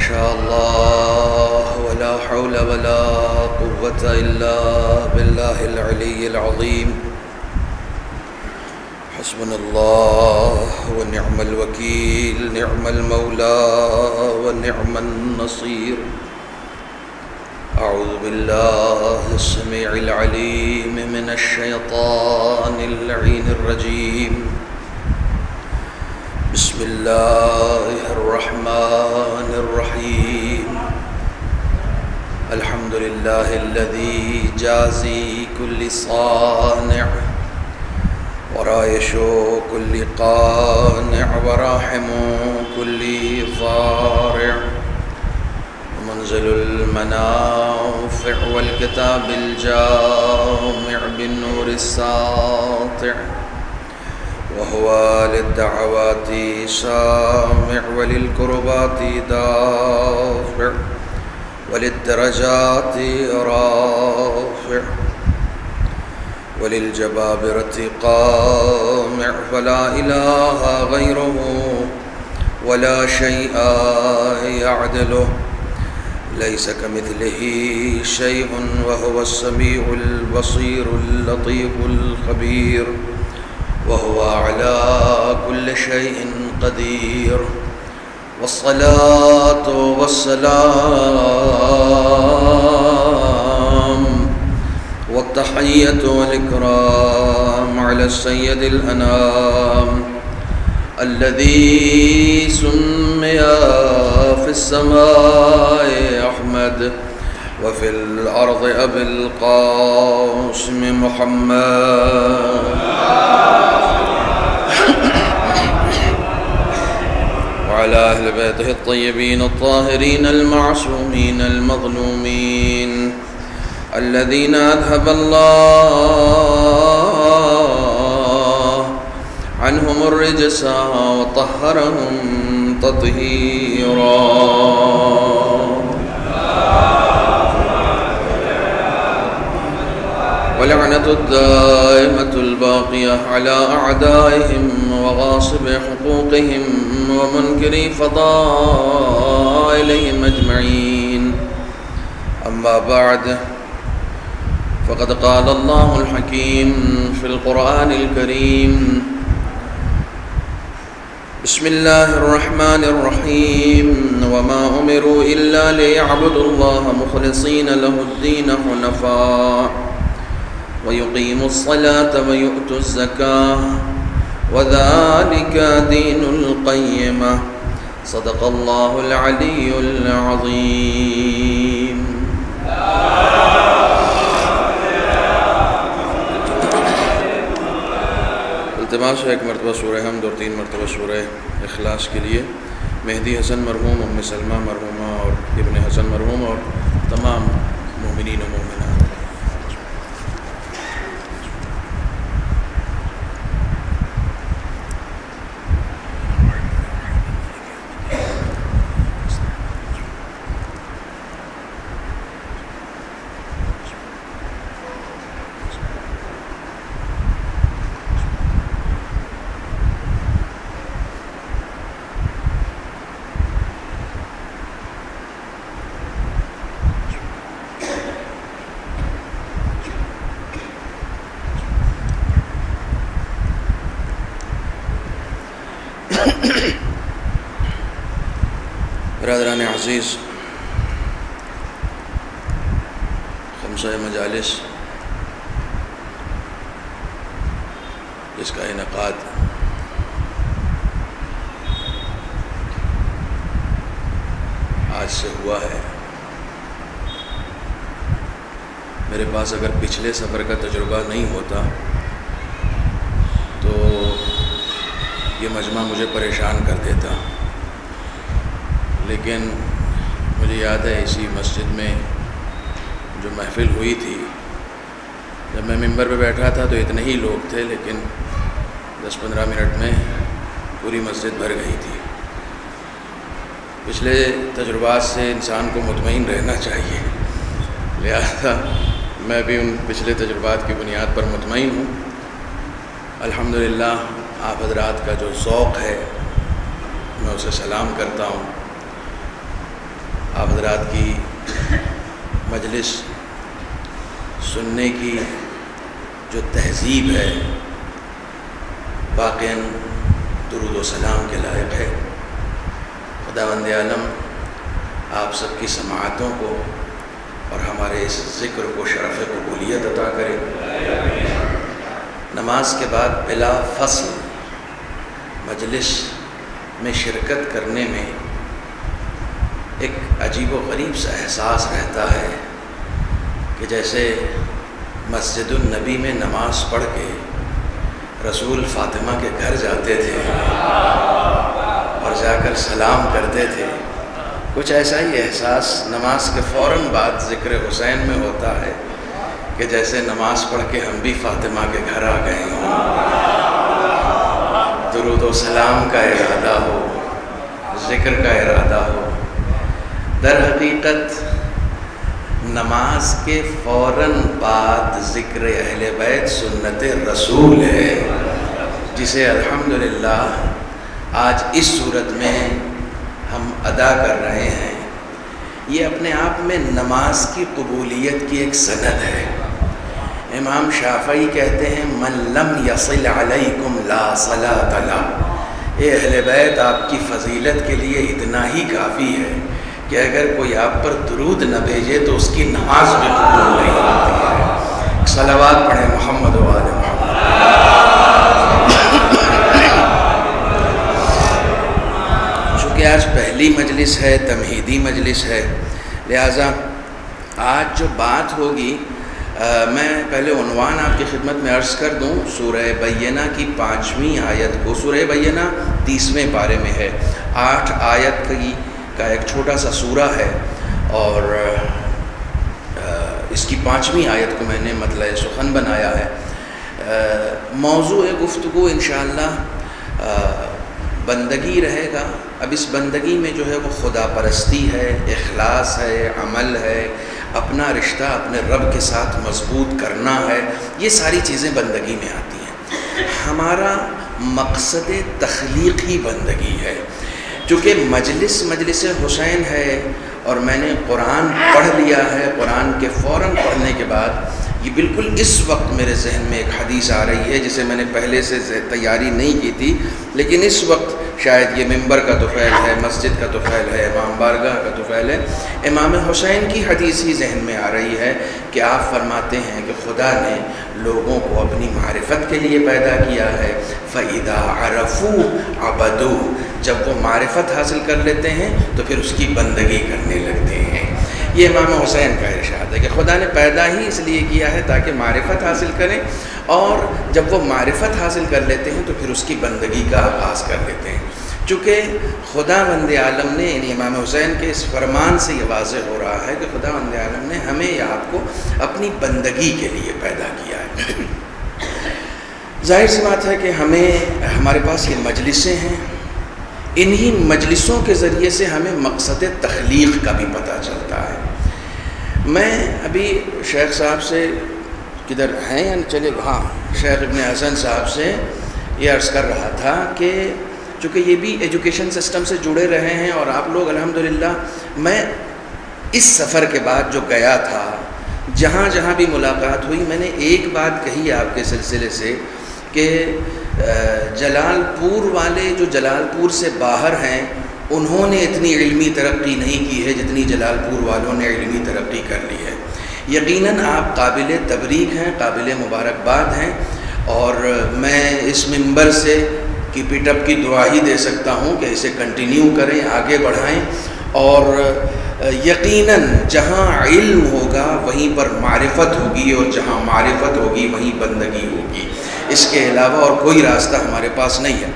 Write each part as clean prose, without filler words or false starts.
شاء الله ولا حول ولا قوة إلا بالله العلي العظيم. حسبنا الله ونعم الوكيل، نعم المولى ونعم النصير. أعوذ بالله السميع العليم من الشيطان اللعين الرجيم. بسم الله الرحمن الرحيم. الحمد لله الذي جازي كل صانع ورايش كل قانع ورحم كل ضارع ومنزل المنافع والكتاب الجامع بالنور الساطع، وهو للدعوات سامع وللكربات دافع وللدرجات رافع وللجبابرة قامع، فلا إله غيره ولا شيء يعدله، ليس كمثله شيء وهو السميع البصير اللطيف الخبير، وهو على كل شيء قدير. والصلاة والسلام والتحية والإكرام على السيد الأنام الذي سمي في السماء أحمد وفي الأرض أبي القاسم محمد، وعلى أهل بيته الطيبين الطاهرين المعصومين المظلومين الذين أذهب الله عنهم الرجس وطهرهم تطهيرا. ولعنة الدائمة الباقية على أعدائهم وغاصب حقوقهم ومنكر فضائلهم أجمعين. أما بعد، فقد قال الله الحكيم في القرآن الكريم: بسم الله الرحمن الرحيم. وما أمروا إلا ليعبدوا الله مخلصين له الدين حنفاء ويقيموا الصلاة ويؤتوا الزكاة وذلك دين القيمة. صدق الله العلي العظيم. التماس ہے ایک مرتبہ سورہ حمد اور 3 مرتبہ سورہ اخلاص کے لیے مہدی حسن مرحوم، ام سلمہ مرحومہ اور ابن حسن مرحوم اور تمام مومنین و مومنات. برادران عزیز، خمسہ مجالس جس کا انعقاد آج سے ہوا ہے، میرے پاس اگر پچھلے سفر کا تجربہ نہیں ہوتا تو یہ مجمع مجھے پریشان کر دیتا، لیکن مجھے یاد ہے اسی مسجد میں جو محفل ہوئی تھی، جب میں ممبر پہ بیٹھا تھا تو اتنے ہی لوگ تھے، لیکن 10-15 منٹ میں پوری مسجد بھر گئی تھی. پچھلے تجربات سے انسان کو مطمئن رہنا چاہیے، لہذا میں بھی ان پچھلے تجربات کی بنیاد پر مطمئن ہوں. الحمدللہ آپ حضرات کا جو ذوق ہے میں اسے سلام کرتا ہوں. آپ حضرات کی مجلس سننے کی جو تہذیب ہے واقعاً درود و سلام کے لائق ہے۔ خداوند عالم آپ سب کی سماعتوں کو اور ہمارے اس ذکر کو شرف قبولیت عطا کرے۔ نماز کے بعد بلا فصل مجلس میں شرکت کرنے میں ایک عجیب و غریب سا احساس رہتا ہے کہ جیسے مسجد النبی میں نماز پڑھ کے رسول فاطمہ کے گھر جاتے تھے اور جا کر سلام کرتے تھے، کچھ ایسا ہی احساس نماز کے فوراً بعد ذکر حسین میں ہوتا ہے کہ جیسے نماز پڑھ کے ہم بھی فاطمہ کے گھر آ گئے ہوں، درود و سلام کا ارادہ ہو، ذکر کا ارادہ ہو۔ در حقیقت نماز کے فوراً بعد ذکر اہل بیت سنت رسول ہے، جسے الحمدللہ آج اس صورت میں ہم ادا کر رہے ہیں۔ یہ اپنے آپ میں نماز کی قبولیت کی ایک سند ہے۔ امام شافعی کہتے ہیں من لم یصل علیکم لا صلاۃ لہ، اے اہل بیت آپ کی فضیلت کے لیے اتنا ہی کافی ہے کہ اگر کوئی آپ پر درود نہ بھیجے تو اس کی نماز بھی قبول نہیں ہوتی ہے۔ صلوات پڑھیں محمد و آل محمد۔ چونکہ آج پہلی مجلس ہے، تمہیدی مجلس ہے، لہٰذا آج جو بات ہوگی میں پہلے عنوان آپ کی خدمت میں عرض کر دوں۔ سورہ بینہ کی 5ویں آیت کو، سورہ بینہ 30ویں پارے میں ہے، 8 آیت کا ایک چھوٹا سا سورہ ہے، اور اس کی 5ویں آیت کو میں نے مطلع سخن بنایا ہے۔ موضوع گفتگو انشاءاللہ بندگی رہے گا۔ اب اس بندگی میں جو ہے وہ خدا پرستی ہے، اخلاص ہے، عمل ہے، اپنا رشتہ اپنے رب کے ساتھ مضبوط کرنا ہے، یہ ساری چیزیں بندگی میں آتی ہیں۔ ہمارا مقصد تخلیق ہی بندگی ہے، چونکہ مجلس حسین ہے اور میں نے قرآن پڑھ لیا ہے۔ قرآن کے فوراً پڑھنے کے بعد یہ بالکل اس وقت میرے ذہن میں ایک حدیث آ رہی ہے جسے میں نے پہلے سے تیاری نہیں کی تھی، لیکن اس وقت شاید یہ ممبر کا طفیل ہے، مسجد کا طفیل ہے، امام بارگاہ کا طفیل ہے، امام حسین کی حدیث ہی ذہن میں آ رہی ہے کہ آپ فرماتے ہیں کہ خدا نے لوگوں کو اپنی معرفت کے لیے پیدا کیا ہے، فَإِذَا عَرَفُوا عَبَدُوهُ، جب وہ معرفت حاصل کر لیتے ہیں تو پھر اس کی بندگی کرنے لگتے ہیں۔ یہ امام حسین کا ارشاد ہے کہ خدا نے پیدا ہی اس لیے کیا ہے تاکہ معرفت حاصل کریں، اور جب وہ معرفت حاصل کر لیتے ہیں تو پھر اس کی بندگی کا آغاز کر لیتے ہیں۔ چونکہ خدا بند عالم نے، یعنی امام حسین کے اس فرمان سے یہ واضح ہو رہا ہے کہ خدا بند عالم نے ہمیں یا آپ کو اپنی بندگی کے لیے پیدا کیا ہے۔ ظاہر سی بات ہے کہ ہمارے پاس یہ مجلسیں ہیں، انہی مجلسوں کے ذریعے سے ہمیں مقصد تخلیق کا بھی پتہ چلتا ہے۔ میں ابھی شیخ صاحب سے، کدھر ہیں یا چلے، ہاں، شیخ ابن حسن صاحب سے یہ عرض کر رہا تھا کہ چونکہ یہ بھی ایجوکیشن سسٹم سے جڑے رہے ہیں اور آپ لوگ الحمدللہ، میں اس سفر کے بعد جو گیا تھا، جہاں جہاں بھی ملاقات ہوئی، میں نے ایک بات کہی آپ کے سلسلے سے کہ جلال پور والے جو جلال پور سے باہر ہیں انہوں نے اتنی علمی ترقی نہیں کی ہے جتنی جلال پور والوں نے علمی ترقی کر لی ہے۔ یقیناً آپ قابل تبریک ہیں، قابل مبارکباد ہیں، اور میں اس ممبر سے کیپ اٹ اپ کی دعا ہی دے سکتا ہوں کہ اسے کنٹینیو کریں، آگے بڑھائیں، اور یقیناً جہاں علم ہوگا وہیں پر معرفت ہوگی، اور جہاں معرفت ہوگی وہیں بندگی ہوگی۔ اس کے علاوہ اور کوئی راستہ ہمارے پاس نہیں ہے۔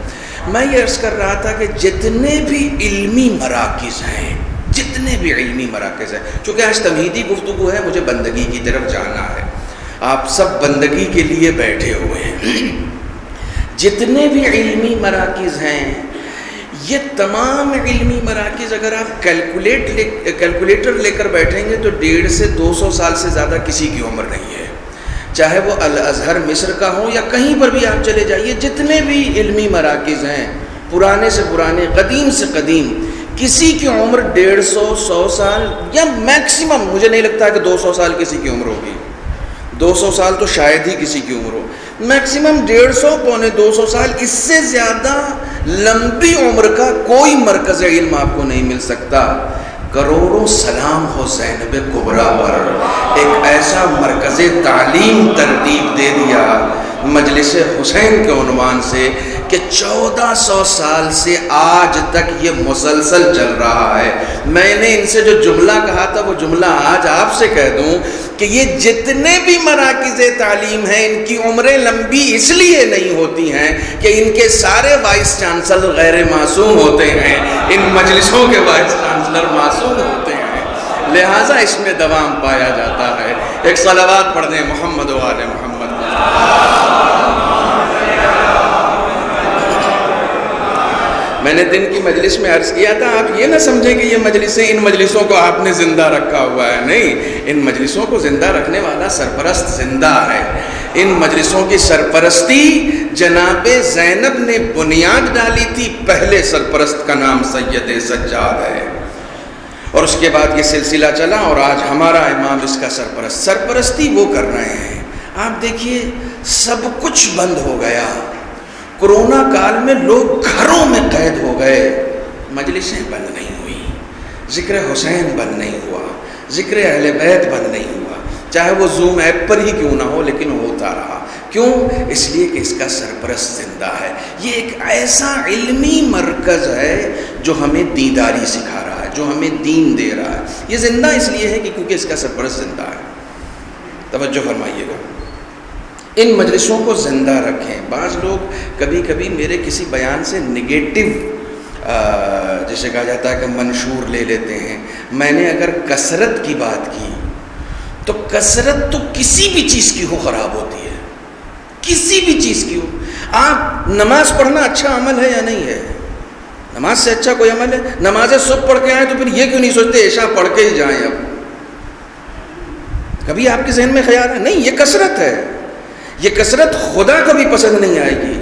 میں یہ عرض کر رہا تھا کہ جتنے بھی علمی مراکز ہیں، چونکہ آج تمہیدی گفتگو ہے، مجھے بندگی کی طرف جانا ہے، آپ سب بندگی کے لیے بیٹھے ہوئے ہیں۔ جتنے بھی علمی مراکز ہیں، یہ تمام علمی مراکز اگر آپ کیلکولیٹر لے کر بیٹھیں گے تو 150 سے 200 سال سے زیادہ کسی کی عمر نہیں ہے، چاہے وہ الازہر مصر کا ہو یا کہیں پر بھی آپ چلے جائیے۔ جتنے بھی علمی مراکز ہیں، پرانے سے پرانے، قدیم سے قدیم، کسی کی عمر 150 100 سال یا میکسیمم، مجھے نہیں لگتا کہ 200 سال کسی کی عمر ہوگی، 200 سال تو شاید ہی کسی کی عمر ہو، میکسیمم 150 پونے 200 سال، اس سے زیادہ لمبی عمر کا کوئی مرکز علم آپ کو نہیں مل سکتا۔ کروڑوں سلام ہو زینب کبریٰ پر، ایک ایسا مرکز تعلیم ترتیب دے دیا مجلس حسین کے عنوان سے کہ 1400 سال سے آج تک یہ مسلسل چل رہا ہے۔ میں نے ان سے جو جملہ کہا تھا وہ جملہ آج آپ سے کہہ دوں کہ یہ جتنے بھی مراکز تعلیم ہیں ان کی عمریں لمبی اس لیے نہیں ہوتی ہیں کہ ان کے سارے وائس چانسلر غیر معصوم ہوتے ہیں، ان مجلسوں کے وائس چانسلر معصوم ہوتے ہیں، لہٰذا اس میں دوام پایا جاتا ہے۔ ایک صلوات پڑھ دیں محمد و آل محمد۔ میں نے دن کی مجلس میں عرض کیا تھا، آپ یہ نہ سمجھیں کہ یہ مجلسیں، ان مجلسوں کو آپ نے زندہ رکھا ہوا ہے، نہیں، ان مجلسوں کو زندہ رکھنے والا سرپرست زندہ ہے۔ ان مجلسوں کی سرپرستی جناب زینب نے بنیاد ڈالی تھی، پہلے سرپرست کا نام سید سجاد ہے، اور اس کے بعد یہ سلسلہ چلا اور آج ہمارا امام اس کا سرپرستی وہ کر رہے ہیں۔ آپ دیکھیے سب کچھ بند ہو گیا، کرونا کال میں لوگ گھروں میں قید ہو گئے، مجلسیں بند نہیں ہوئی، ذکر حسین بند نہیں ہوا، ذکر اہل بیت بند نہیں ہوا، چاہے وہ زوم ایپ پر ہی کیوں نہ ہو لیکن ہوتا رہا۔ کیوں؟ اس لیے کہ اس کا سرپرست زندہ ہے۔ یہ ایک ایسا علمی مرکز ہے جو ہمیں دینداری سکھا رہا ہے، جو ہمیں دین دے رہا ہے۔ یہ زندہ اس لیے ہے کہ کیونکہ اس کا سرپرست زندہ ہے۔ توجہ فرمائیے گا، ان مجلسوں کو زندہ رکھیں۔ بعض لوگ کبھی کبھی میرے کسی بیان سے نگیٹو جسے کہا جاتا ہے کہ منشور لے لیتے ہیں۔ میں نے اگر کثرت کی بات کی تو کثرت تو کسی بھی چیز کی ہو خراب ہوتی ہے، کسی بھی چیز کی ہو۔ آپ نماز پڑھنا اچھا عمل ہے یا نہیں ہے؟ نماز سے اچھا کوئی عمل ہے؟ نماز صبح پڑھ کے آئیں تو پھر یہ کیوں نہیں سوچتے عشاء پڑھ کے ہی جائیں؟ اب کبھی آپ کے ذہن میں خیال ہے؟ نہیں، یہ کثرت ہے، یہ کثرت خدا کو بھی پسند نہیں آئے گی۔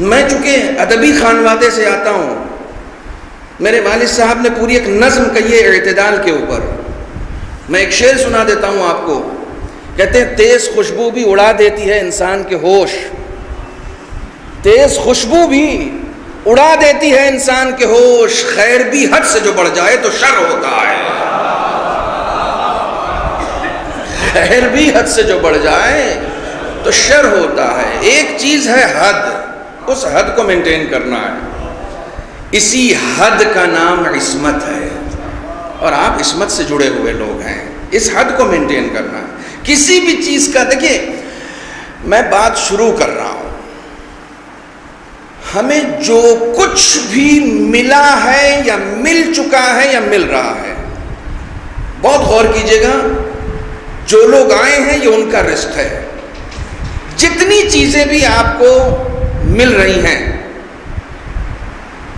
میں چونکہ ادبی خانوادے سے آتا ہوں، میرے والد صاحب نے پوری ایک نظم کہی ہے اعتدال کے اوپر۔ میں ایک شعر سنا دیتا ہوں آپ کو، کہتے ہیں تیز خوشبو بھی اڑا دیتی ہے انسان کے ہوش، تیز خوشبو بھی اڑا دیتی ہے انسان کے ہوش، خیر بھی حد سے جو بڑھ جائے تو شر ہوتا ہے، خیر بھی حد سے جو بڑھ جائے تو شر ہوتا ہے۔ ایک چیز ہے حد، اس حد کو مینٹین کرنا ہے، اسی حد کا نام عصمت ہے، اور آپ عصمت سے جڑے ہوئے لوگ ہیں، اس حد کو مینٹین کرنا ہے۔ کسی بھی چیز کا، دیکھیے میں بات شروع کر رہا ہوں، ہمیں جو کچھ بھی ملا ہے یا مل چکا ہے یا مل رہا ہے، بہت غور کیجئے گا، جو لوگ آئے ہیں یہ ان کا رزق ہے۔ جتنی چیزیں بھی آپ کو مل رہی ہیں،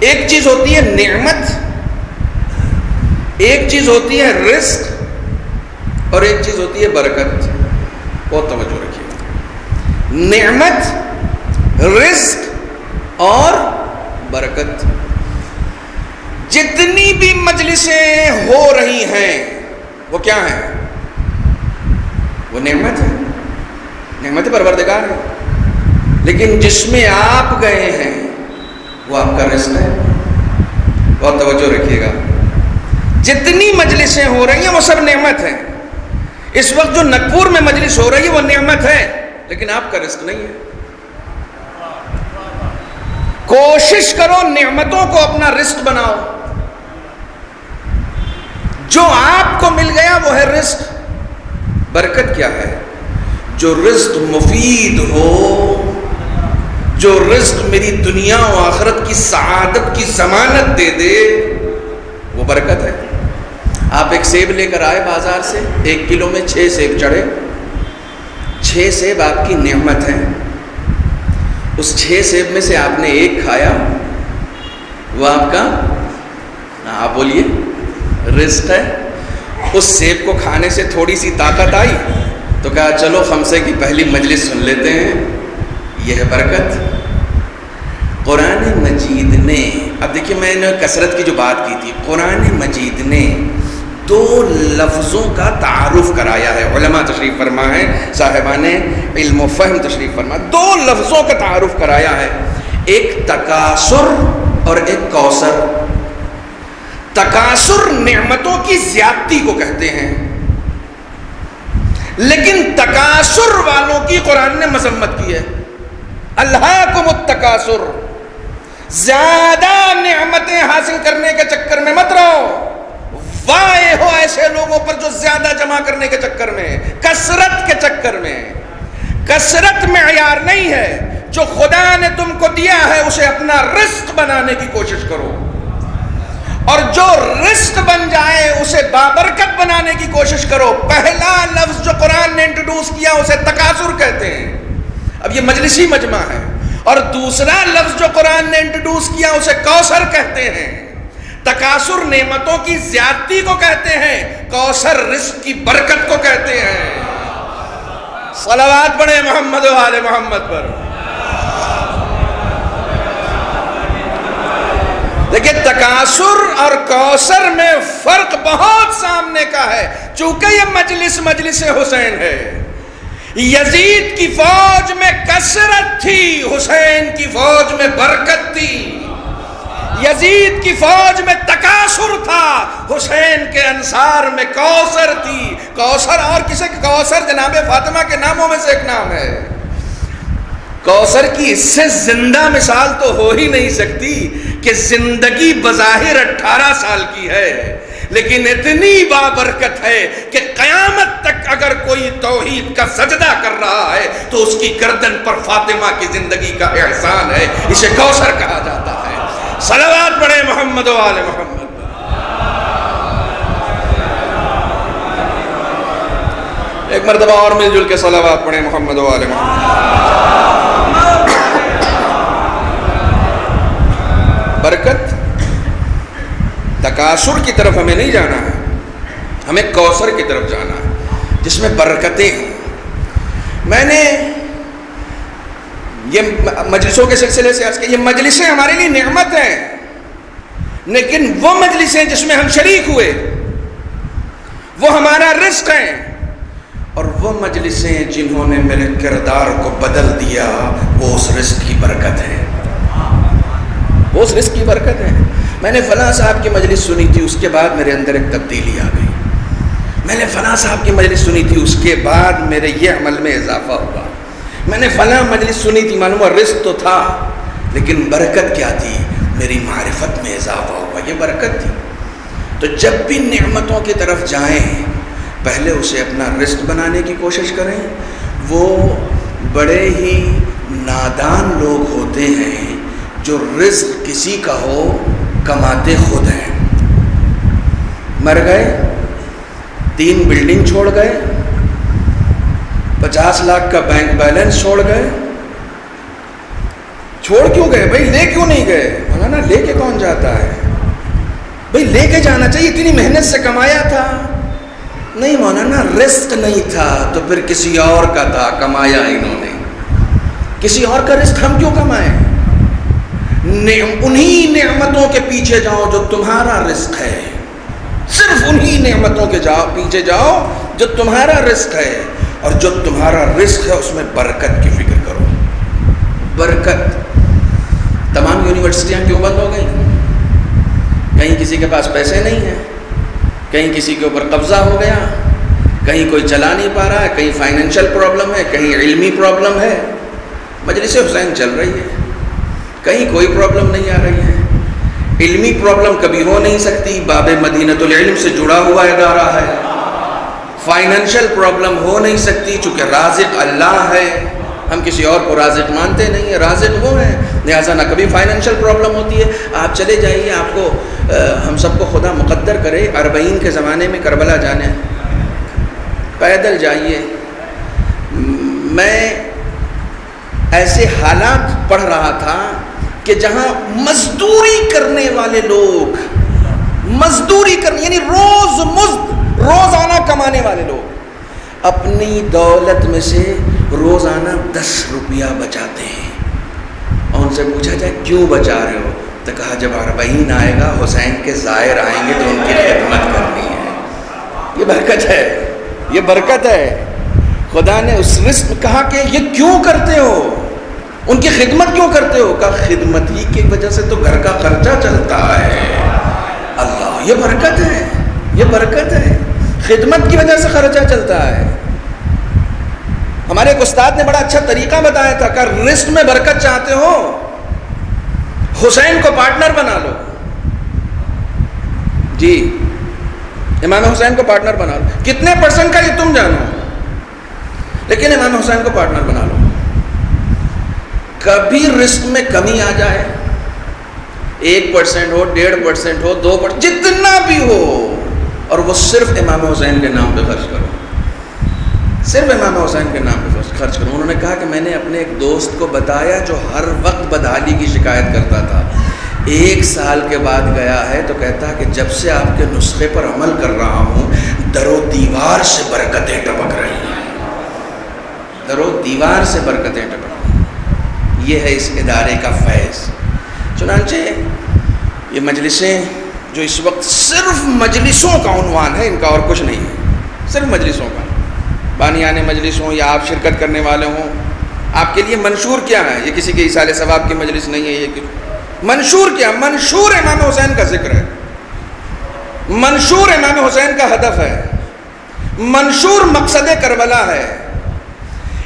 ایک چیز ہوتی ہے نعمت، ایک چیز ہوتی ہے رزق، اور ایک چیز ہوتی ہے برکت۔ بہت توجہ رکھیے، نعمت، رزق اور برکت۔ جتنی بھی مجلسیں ہو رہی ہیں وہ کیا ہیں؟ وہ نعمت ہے، نعمت پروردگار ہے، لیکن جس میں آپ گئے ہیں وہ آپ کا رزق ہے۔ بہت توجہ رکھیے گا، جتنی مجلسیں ہو رہی ہیں وہ سب نعمت ہیں۔ اس وقت جو نگپور میں مجلس ہو رہی ہے وہ نعمت ہے، لیکن آپ کا رزق نہیں ہے۔ کوشش کرو نعمتوں کو اپنا رزق بناؤ، جو آپ کو مل گیا وہ ہے رزق۔ برکت کیا ہے؟ جو رزق مفید ہو، جو رزق میری دنیا و آخرت کی سعادت کی ضمانت دے دے، وہ برکت ہے۔ آپ ایک سیب لے کر آئے بازار سے، 1 کلو میں 6 سیب چڑھے، 6 سیب آپ کی نعمت ہیں۔ اس 6 سیب میں سے آپ نے 1 کھایا، وہ آپ کا، آپ بولیے، رزق ہے۔ اس سیب کو کھانے سے تھوڑی سی طاقت آئی تو کہا چلو خمسے کی پہلی مجلس سن لیتے ہیں، یہ ہے برکت۔ قرآن مجید نے، اب دیکھیے میں نے کثرت کی جو بات کی تھی، قرآن مجید نے 2 لفظوں کا تعارف کرایا ہے. علماء تشریف فرما ہے، صاحبان علم و فہم تشریف فرما، 2 لفظوں کا تعارف کرایا ہے، ایک تکاثر اور ایک کوثر. تکاثر نعمتوں کی زیادتی کو کہتے ہیں، لیکن تکاثر والوں کی قرآن نے مذمت کی ہے. الہاکم التکاثر، زیادہ نعمتیں حاصل کرنے کے چکر میں مت رہو. وائے ہو ایسے لوگوں پر جو زیادہ جمع کرنے کے چکر میں، کثرت کے چکر میں. کثرت معیار نہیں ہے. جو خدا نے تم کو دیا ہے اسے اپنا رزق بنانے کی کوشش کرو، اور جو رزق بن جائے اسے بابرکت بنانے کی کوشش کرو. پہلا لفظ جو قرآن نے انٹروڈیوس کیا اسے تکاثر کہتے ہیں. اب یہ مجلسی مجمع ہے. اور دوسرا لفظ جو قرآن نے انٹروڈیوس کیا اسے کوثر کہتے ہیں. تکاثر نعمتوں کی زیادتی کو کہتے ہیں، کوثر رزق کی برکت کو کہتے ہیں. صلوات پڑھیں محمد و آل محمد پر. دیکھیں تکاثر اور کوثر میں فرق بہت سامنے کا ہے. چونکہ یہ مجلس حسین ہے. یزید کی فوج میں کثرت تھی، حسین کی فوج میں برکت تھی. یزید کی فوج میں تکاثر تھا، حسین کے انصار میں کوثر تھی. کوثر اور کسی کے کوثر جناب فاطمہ کے ناموں میں سے ایک نام ہے. کوثر کی اس سے زندہ مثال تو ہو ہی نہیں سکتی کہ زندگی بظاہر 18 سال کی ہے، لیکن اتنی بابرکت ہے کہ قیامت تک اگر کوئی توحید کا سجدہ کر رہا ہے تو اس کی گردن پر فاطمہ کی زندگی کا احسان ہے. اسے کوثر کہا جاتا ہے. صلوات پڑھیں محمد و آل محمد. ایک مرتبہ اور مل جل کے صلوات پڑھیں محمد و آل محمد. برکت تکاثر کی طرف ہمیں نہیں جانا ہے، ہمیں کوثر کی طرف جانا ہے جس میں برکتیں ہیں. میں نے یہ مجلسوں کے سلسلے سے عرض کیا، یہ مجلسیں ہمارے لیے نعمت ہیں، لیکن وہ مجلسیں جس میں ہم شریک ہوئے وہ ہمارا رزق ہیں، اور وہ مجلسیں جنہوں نے میرے کردار کو بدل دیا وہ اس رزق کی برکت ہے. وہ اس رزق کی برکت ہے. میں نے فلاں صاحب کی مجلس سنی تھی، اس کے بعد میرے اندر ایک تبدیلی آ گئی. میں نے فلاں صاحب کی مجلس سنی تھی، اس کے بعد میرے یہ عمل میں اضافہ ہوا. میں نے فلاں مجلس سنی تھی، معلوم ہے رزق تو تھا لیکن برکت کیا تھی؟ میری معرفت میں اضافہ ہوا. یہ برکت تھی. تو جب بھی نعمتوں کی طرف جائیں پہلے اسے اپنا رزق بنانے کی کوشش کریں. وہ بڑے ہی نادان لوگ ہوتے ہیں جو رزق کسی کا ہو کماتے خود ہیں. مر گئے، 3 بلڈنگ چھوڑ گئے، 50 لاکھ کا بینک بیلنس چھوڑ گئے. چھوڑ کیوں گئے بھائی؟ لے کیوں نہیں گئے؟ مولانا لے کے کون جاتا ہے بھائی؟ لے کے جانا چاہیے، اتنی محنت سے کمایا تھا. نہیں مولانا رزق نہیں تھا تو پھر کسی اور کا تھا، کمایا انہوں نے. کسی اور کا رزق ہم کیوں کمائیں؟ انہی نعمتوں کے پیچھے جاؤ جو تمہارا رزق ہے. صرف انہی نعمتوں کے پیچھے جاؤ جو تمہارا رزق ہے، اور جو تمہارا رزق ہے اس میں برکت کی فکر کرو. برکت. تمام یونیورسٹیاں کیوں بند ہو گئی؟ کہیں کسی کے پاس پیسے نہیں ہیں، کہیں کسی کے اوپر قبضہ ہو گیا، کہیں کوئی چلا نہیں پا رہا ہے، کہیں فائنینشیل پرابلم ہے، کہیں علمی پرابلم ہے. مجلس حسین چل رہی ہے، کہیں کوئی پرابلم نہیں آ رہی ہے. علمی پرابلم کبھی ہو نہیں سکتی، باب مدینۃ العلم سے جڑا ہوا ادارہ ہے. فائنینشیل پرابلم ہو نہیں سکتی چونکہ رازق اللہ ہے، ہم کسی اور کو رازق مانتے نہیں ہیں، رازق وہ ہیں، لہٰذا نہ کبھی فائنینشیل پرابلم ہوتی ہے. آپ چلے جائیے، آپ کو ہم سب کو خدا مقدر کرے 40 کے زمانے میں کربلا جانے، پیدل جائیے. میں ایسے حالات پڑھ رہا تھا کہ جہاں مزدوری کرنے والے لوگ، مزدوری کرنے یعنی روزانہ کمانے والے لوگ اپنی دولت میں سے روزانہ 10 روپیہ بچاتے ہیں، اور ان سے پوچھا جائے کیوں بچا رہے ہو؟ تو کہا جب 40 آئے گا حسین کے زائر آئیں گے تو ان کی خدمت کرنی ہے. یہ برکت ہے, یہ برکت ہے. خدا نے اس رزق میں کہا کہ یہ کیوں کرتے ہو, ان کی خدمت کیوں کرتے ہو؟ کہا خدمت ہی کی وجہ سے تو گھر کا خرچہ چلتا ہے. اللہ, یہ برکت ہے, یہ برکت ہے. خدمت کی وجہ سے خرچہ چلتا ہے. ہمارے ایک استاد نے بڑا اچھا طریقہ بتایا تھا کہ رزق میں برکت چاہتے ہو, حسین کو پارٹنر بنا لو. جی, امام حسین کو پارٹنر بنا لو. کتنے % کا یہ تم جانو, لیکن امام حسین کو پارٹنر بنا لو. کبھی رزق میں کمی آ جائے, 1% ہو, 1.5% ہو, 2%, جتنا بھی ہو, اور وہ صرف امام حسین کے نام پہ خرچ کرو, صرف امام حسین کے نام پہ خرچ کرو. انہوں نے کہا کہ میں نے اپنے ایک دوست کو بتایا جو ہر وقت بدحالی کی شکایت کرتا تھا, 1 سال کے بعد گیا ہے تو کہتا ہے کہ جب سے آپ کے نسخے پر عمل کر رہا ہوں در و دیوار سے برکتیں ٹپک رہی ہیں, در و دیوار سے برکتیں ٹپک رہی ہیں. یہ ہے اس ادارے کا فیض. چنانچہ یہ مجلسیں جو اس وقت صرف مجلسوں کا عنوان ہے, ان کا اور کچھ نہیں ہے, صرف مجلسوں کا. بانیان مجلس ہوں یا آپ شرکت کرنے والے ہوں, آپ کے لیے منشور کیا ہے؟ یہ کسی کے ایصال ثواب کی مجلس نہیں ہے. یہ منشور کیا؟ منشور امام حسین کا ذکر ہے, منشور امام حسین کا ہدف ہے, منشور مقصد کربلا ہے.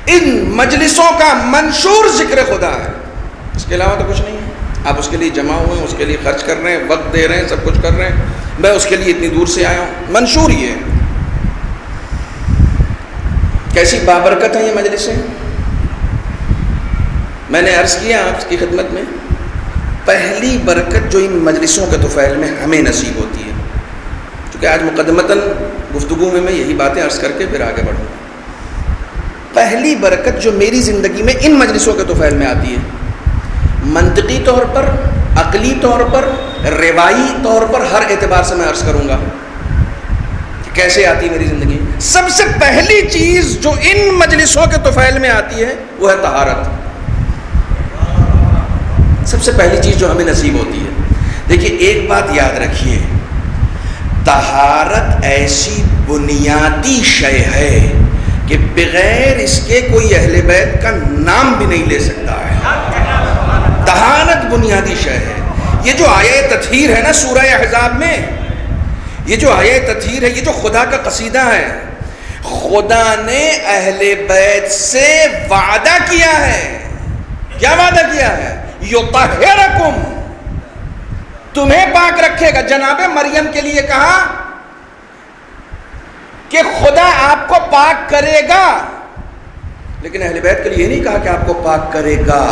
ان مجلسوں کا منشور ذکر خدا ہے, اس کے علاوہ تو کچھ نہیں ہے. آپ اس کے لیے جمع ہوئے ہیں, اس کے لیے خرچ کر رہے ہیں, وقت دے رہے ہیں, سب کچھ کر رہے ہیں. میں اس کے لیے اتنی دور سے آیا ہوں. منشور یہ ہے. کیسی بابرکت ہیں یہ مجلسیں. میں نے عرض کیا آپ کی خدمت میں, پہلی برکت جو ان مجلسوں کے طفیل میں ہمیں نصیب ہوتی ہے, چونکہ آج مقدمتاً گفتگو میں یہی باتیں عرض کر کے پھر آگے بڑھوں. پہلی برکت جو میری زندگی میں ان مجلسوں کے طفیل میں آتی ہے, منطقی طور پر, عقلی طور پر, روایی طور پر, ہر اعتبار سے میں عرض کروں گا کیسے آتی میری زندگی. سب سے پہلی چیز جو ان مجلسوں کے طفیل میں آتی ہے وہ ہے طہارت. سب سے پہلی چیز جو ہمیں نصیب ہوتی ہے. دیکھیے ایک بات یاد رکھیے, طہارت ایسی بنیادی شے ہے کہ بغیر اس کے کوئی اہل بیت کا نام بھی نہیں لے سکتا ہے. طہارت بنیادی شے ہے. یہ جو آیہ تطہیر ہے نا سورہ احزاب میں, یہ جو آیہ تطہیر ہے, یہ جو خدا کا قصیدہ ہے, خدا نے اہل بیت سے وعدہ کیا ہے. کیا وعدہ کیا ہے؟ یطہرکم, تمہیں پاک رکھے گا. جناب مریم کے لیے کہا کہ خدا آپ کو پاک کرے گا, لیکن اہل بیت کے لیے نہیں کہا کہ آپ کو پاک کرے گا.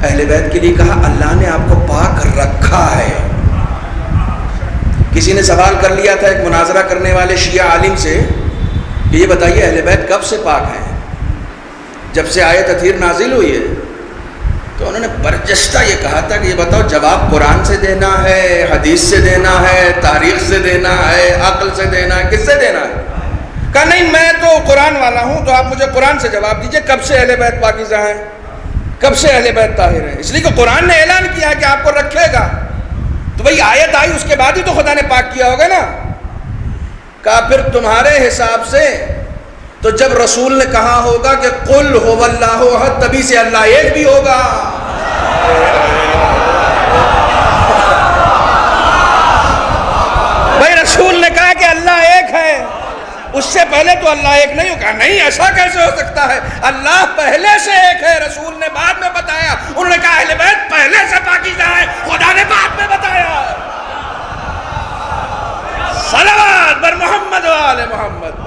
اہل بیت کے لیے کہا اللہ نے آپ کو پاک رکھا ہے. کسی نے سوال کر لیا تھا ایک مناظرہ کرنے والے شیعہ عالم سے کہ یہ بتائیے اہل بیت کب سے پاک ہیں؟ جب سے آیت تطہیر نازل ہوئی ہے. تو انہوں نے برجستہ یہ کہا تھا کہ یہ بتاؤ جواب قرآن سے دینا ہے, حدیث سے دینا ہے, تاریخ سے دینا ہے, عقل سے دینا ہے, کس سے دینا ہے؟ کہا نہیں میں تو قرآن والا ہوں, تو آپ مجھے قرآن سے جواب دیجئے کب سے اہل بیت پاکیزہ ہیں, کب سے اہل بیت طاہر ہیں. اس لیے کہ قرآن نے اعلان کیا ہے کہ آپ کو رکھے گا, تو بھئی آیت آئی اس کے بعد ہی تو خدا نے پاک کیا ہوگا نا. کہا پھر تمہارے حساب سے تو جب رسول نے کہا ہوگا کہ قل هو اللہ احد, تبھی سے اللہ ایک بھی ہوگا. بھائی رسول نے کہا کہ اللہ ایک ہے, اس سے پہلے تو اللہ ایک نہیں ہوگا. نہیں ایسا کیسے ہو سکتا ہے, اللہ پہلے سے ایک ہے, رسول نے بعد میں بتایا. انہوں نے کہا اہل بیت پہلے سے پاکیزہ ہے, خدا نے بعد میں بتایا. صلوات بر محمد و آل محمد.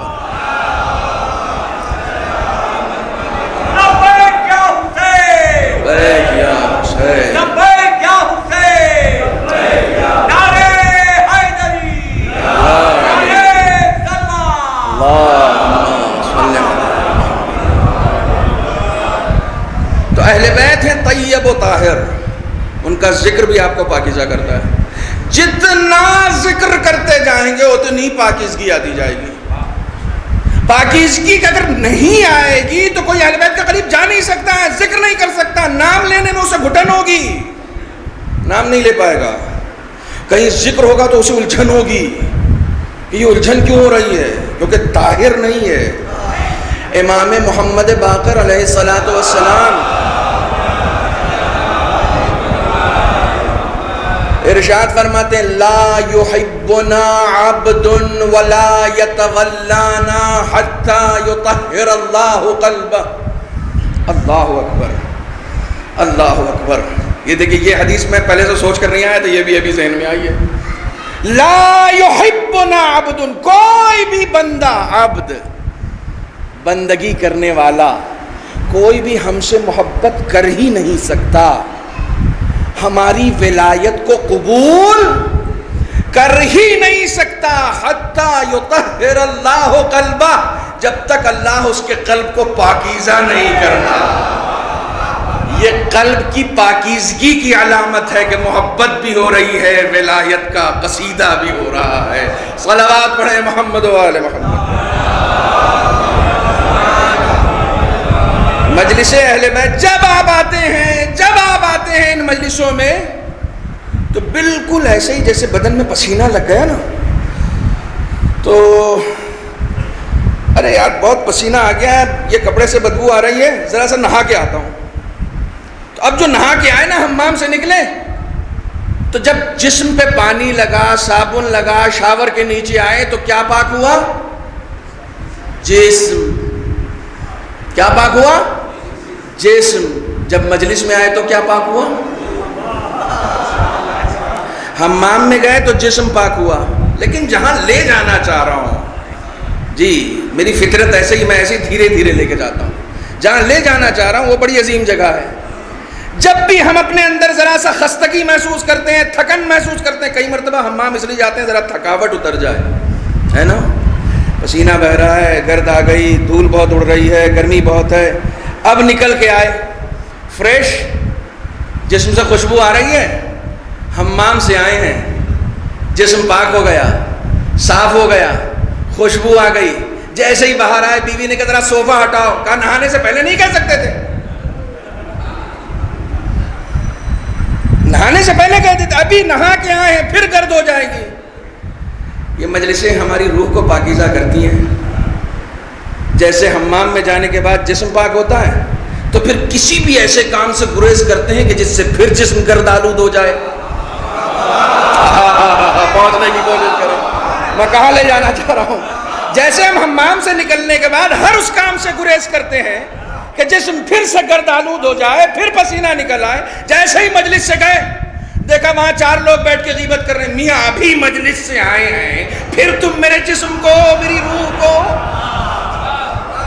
لبیک یا حسین, لبیک یا حسین, لبیک یا حسین, نعرہ حیدری, نعرہ سلمان. تو اہل بیت ہیں طیب و طاہر, ان کا ذکر بھی آپ کو پاکیزہ کرتا ہے. جتنا ذکر کرتے جائیں گے اتنی پاکیزگی آتی جائے گی. پاکیزگی اگر نہیں آئے گی تو کوئی اہل بیت کے قریب جا نہیں سکتا ہے, ذکر نہیں کر سکتا, نام لینے میں اسے گھٹن ہوگی, نام نہیں لے پائے گا. کہیں ذکر ہوگا تو اسے الجھن ہوگی کہ یہ الجھن کیوں ہو رہی ہے، کیونکہ طاہر نہیں ہے. امام محمد باقر علیہ الصلوۃ والسلام ارشاد فرماتے ہیں لا يحبنا عبد ولا يتولانا حتى يطهر الله قلبه. اللہ اکبر، اللہ اکبر. یہ دیکھیں یہ حدیث میں پہلے سے سوچ کر نہیں آیا تو یہ بھی ابھی ذہن میں آئی ہے. لا يحبنا عبد، کوئی بھی بندہ، عبد بندگی کرنے والا، کوئی بھی ہم سے محبت کر ہی نہیں سکتا، ہماری ولایت کو قبول کر ہی نہیں سکتا حتی یطہر اللہ قلبہ، جب تک اللہ اس کے قلب کو پاکیزہ نہیں کرتا. یہ قلب کی پاکیزگی کی علامت ہے کہ محبت بھی ہو رہی ہے، ولایت کا قصیدہ بھی ہو رہا ہے. صلوات پڑھیں محمد و آل محمد. مجلس اہل بیت جب آپ آتے ہیں ان مجلسوں میں تو بالکل ایسے ہی جیسے بدن میں پسینہ لگ گیا نا، تو ارے یار بہت پسینہ آ گیا ہے، یہ کپڑے سے بدبو آ رہی ہے، ذرا سا نہا کے آتا ہوں. تو اب جو نہا کے آئے نا حمام سے نکلے تو جب جسم پہ پانی لگا، صابن لگا، شاور کے نیچے آئے تو کیا پاک ہوا؟ جسم. کیا پاک ہوا؟ جسم. جب مجلس میں آئے تو کیا پاک ہوا؟ حمام میں گئے تو جسم پاک ہوا. لیکن جہاں لے جانا چاہ رہا ہوں، جی میری فطرت ایسے ہی، میں ایسے ہی دھیرے دھیرے لے کے جاتا ہوں. جہاں لے جانا چاہ رہا ہوں وہ بڑی عظیم جگہ ہے. جب بھی ہم اپنے اندر ذرا سا خستگی محسوس کرتے ہیں، تھکن محسوس کرتے ہیں، کئی مرتبہ حمام اس لیے جاتے ہیں ذرا تھکاوٹ اتر جائے، ہے نا، پسینہ بہ رہا ہے، گرد آ گئی، دھول بہت اڑ رہی ہے، گرمی بہت ہے. اب نکل کے آئے فریش، جسم سے خوشبو آ رہی ہے، حمام سے آئے ہیں، جسم پاک ہو گیا، صاف ہو گیا، خوشبو آ گئی. جیسے ہی باہر آئے بیوی نے کہا ذرا صوفہ ہٹاؤ. کہا نہانے سے پہلے نہیں کہہ سکتے تھے؟ نہانے سے پہلے کہہ دیتے، ابھی نہا کے آئے ہیں پھر گرد ہو جائے گی. یہ مجلسیں ہماری روح کو پاکیزہ کرتی ہیں. جیسے حمام میں جانے کے بعد جسم پاک ہوتا ہے تو پھر کسی بھی ایسے کام سے گریز کرتے ہیں کہ جس سے پھر جسم گرد آلود ہو جائے. پہنچنے کی کوشش کریں، میں کہاں لے جانا چاہ رہا ہوں. جیسے ہم حمام سے نکلنے کے بعد ہر اس کام سے گریز کرتے ہیں کہ جسم پھر سے گرد آلود ہو جائے، پھر پسینہ نکل آئے. جیسے ہی مجلس سے گئے دیکھا وہاں 4 لوگ بیٹھ کے غیبت کر رہے ہیں. میاں ابھی مجلس سے آئے ہیں، پھر تم میرے جسم کو، میری روح کو.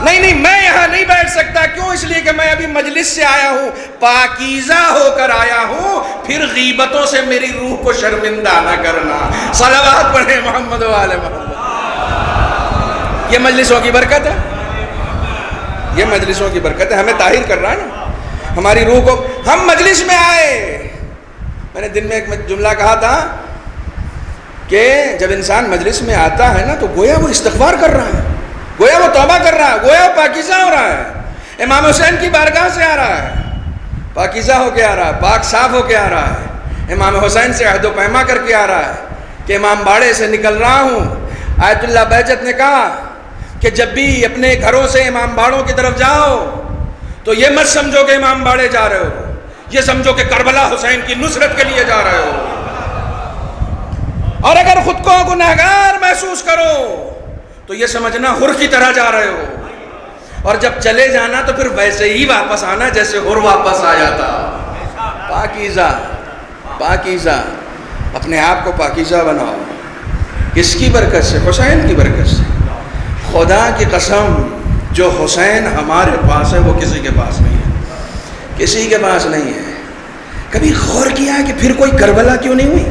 نہیں میں یہاں نہیں بیٹھ سکتا. کیوں؟ اس لیے کہ میں ابھی مجلس سے آیا ہوں، پاکیزہ ہو کر آیا ہوں. پھر غیبتوں سے میری روح کو شرمندہ نہ کرنا. صلوات پڑھیں محمد و آل محمد. یہ مجلسوں کی برکت ہے، یہ مجلسوں کی برکت ہے. ہمیں طاہر کر رہا ہے نا ہماری روح کو. ہم مجلس میں آئے، میں نے دن میں ایک جملہ کہا تھا کہ جب انسان مجلس میں آتا ہے نا تو گویا وہ استغفار کر رہا ہے، گویا وہ توبہ کر رہا ہے، گویا وہ پاکیزہ ہو رہا ہے. امام حسین کی بارگاہ سے آ رہا ہے، پاکیزہ ہو کے آ رہا ہے، پاک صاف ہو کے آ رہا ہے. امام حسین سے عہد و پیما کر کے آ رہا ہے کہ امام باڑے سے نکل رہا ہوں. آیت اللہ بہجت نے کہا کہ جب بھی اپنے گھروں سے امام باڑوں کی طرف جاؤ تو یہ مت سمجھو کہ امام باڑے جا رہے ہو، یہ سمجھو کہ کربلا حسین کی نصرت کے لیے جا رہے ہو. اور اگر خود کو گنہگار محسوس کرو تو یہ سمجھنا حر کی طرح جا رہے ہو. اور جب چلے جانا تو پھر ویسے ہی واپس آنا جیسے حر واپس آ جاتا. پاکیزہ، پاکیزہ، اپنے آپ کو پاکیزہ بناؤ. کس کی برکت سے؟ حسین کی برکت سے. خدا کی قسم جو حسین ہمارے پاس ہے وہ کسی کے پاس نہیں ہے، کسی کے پاس نہیں ہے. کبھی غور کیا ہے کہ پھر کوئی کربلا کیوں نہیں ہوئی؟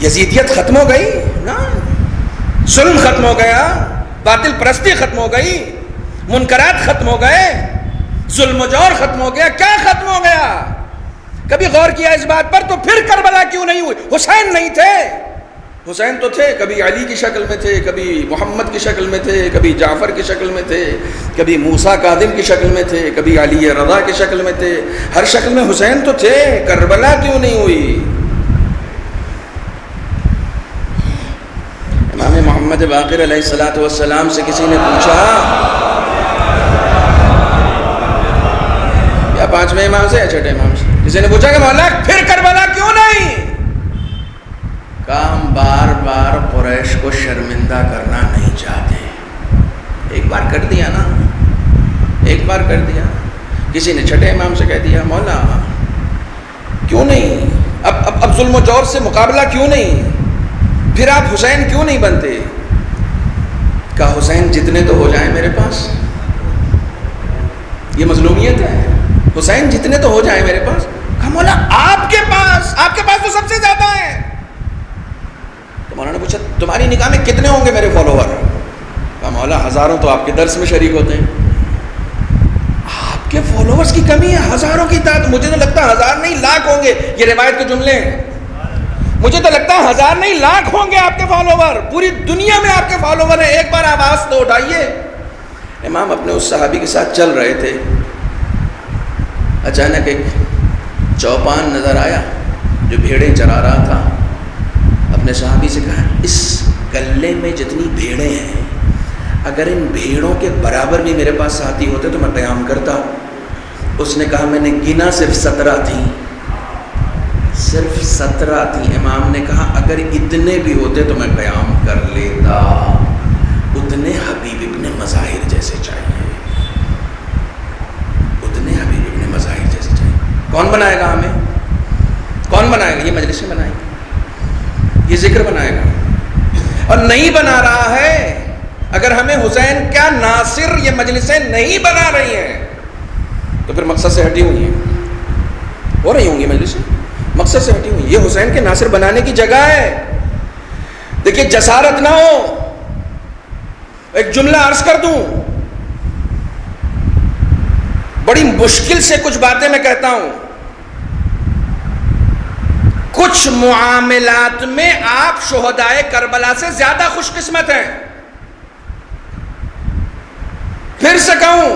یزیدیت ختم ہو گئی نا، ظلم ختم ہو گیا، باطل پرستی ختم ہو گئی، منکرات ختم ہو گئے، ظلم و جور ختم ہو گیا. کیا ختم ہو گیا؟ کبھی غور کیا اس بات پر؟ تو پھر کربلا کیوں نہیں ہوئی؟ حسین نہیں تھے؟ حسین تو تھے، کبھی علی کی شکل میں تھے، کبھی محمد کی شکل میں تھے، کبھی جعفر کی شکل میں تھے، کبھی موسیٰ کاظم کی شکل میں تھے، کبھی علی رضا کی شکل میں تھے، ہر شکل میں حسین تو تھے، کربلا کیوں نہیں ہوئی؟ امام محمد باقر علیہ السلام سے کسی نے پوچھا، یا پانچویں امام سے یا چھٹے امام سے، کسی نے پوچھا کہ مولا پھر کربلا کیوں نہیں؟ کہا ہم بار بار قریش کو شرمندہ کرنا نہیں چاہتے، ایک بار کر دیا نا، ایک بار کر دیا۔ کسی نے چھٹے امام سے کہہ دیا مولا کیوں نہیں، اب ظلم و جور سے مقابلہ کیوں نہیں، پھر آپ حسین کیوں نہیں بنتے؟ کہا حسین جتنے تو ہو جائیں میرے پاس، یہ مظلومیت ہے، حسین جتنے تو ہو جائیں میرے پاس۔ کہا مولا آپ کے پاس تو سب سے زیادہ ہیں۔ تو مولانا نے پوچھا تمہاری نگاہ میں کتنے ہوں گے میرے فالوور؟ کہا مولا ہزاروں تو آپ کے درس میں شریک ہوتے ہیں۔ آپ کے فالوورز کی کمی ہے، ہزاروں کی تعداد، مجھے تو لگتا ہے ہزار نہیں لاکھ ہوں گے، یہ روایت کے جملے ہیں، مجھے تو لگتا ہے ہزار نہیں لاکھ ہوں گے آپ کے فالوور، پوری دنیا میں آپ کے فالوور ہیں، ایک بار آواز تو اٹھائیے۔ امام اپنے اس صحابی کے ساتھ چل رہے تھے، اچانک ایک چوپان نظر آیا جو بھیڑیں چرا رہا تھا، اپنے صحابی سے کہا اس گلے میں جتنی بھیڑیں ہیں اگر ان بھیڑوں کے برابر بھی میرے پاس ساتھی ہوتے تو میں قیام کرتا۔ اس نے کہا میں نے گنا صرف 17 تھیں، صرف 17 تھیں۔ امام نے کہا اگر اتنے بھی ہوتے تو میں قیام کر لیتا، اتنے حبیب ابن مظاہر جیسے چاہیے، اتنے حبیب ابن مظاہر جیسے چاہیے۔ کون بنائے گا ہمیں؟ کون بنائے گا؟ یہ مجلسیں بنائیں گے، یہ ذکر بنائے گا، اور نہیں بنا رہا ہے۔ اگر ہمیں حسین کیا ناصر یہ مجلسیں نہیں بنا رہی ہیں تو پھر مقصد سے ہٹی ہوئی ہیں، ہو رہی ہوں گی مجلسیں مقصد سے ہٹی ہوئی، یہ حسین کے ناصر بنانے کی جگہ ہے۔ دیکھیے جسارت نہ ہو، ایک جملہ عرض کر دوں، بڑی مشکل سے کچھ باتیں میں کہتا ہوں، کچھ معاملات میں آپ شہدائے کربلا سے زیادہ خوش قسمت ہیں۔ پھر سے کہوں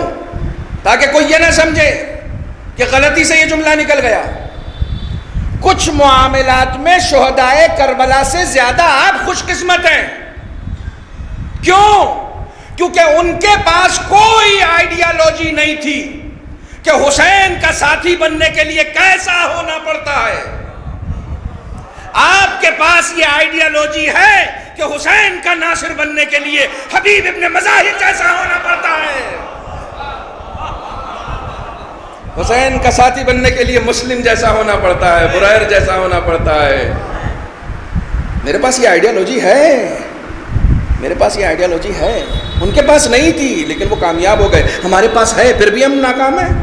تاکہ کوئی یہ نہ سمجھے کہ غلطی سے یہ جملہ نکل گیا، کچھ معاملات میں شہدائے کربلا سے زیادہ آپ خوش قسمت ہیں۔ کیوں؟ کیونکہ ان کے پاس کوئی آئیڈیالوجی نہیں تھی کہ حسین کا ساتھی بننے کے لیے کیسا ہونا پڑتا ہے۔ آپ کے پاس یہ آئیڈیالوجی ہے کہ حسین کا ناصر بننے کے لیے حبیب ابن مظاہر جیسا ہونا پڑتا ہے، حسین کا ساتھی بننے کے لیے مسلم جیسا ہونا پڑتا ہے، بریر جیسا ہونا پڑتا ہے۔ میرے پاس یہ آئیڈیالوجی ہے، میرے پاس یہ آئیڈیالوجی ہے، ان کے پاس نہیں تھی لیکن وہ کامیاب ہو گئے، ہمارے پاس ہے پھر بھی ہم ناکام ہیں۔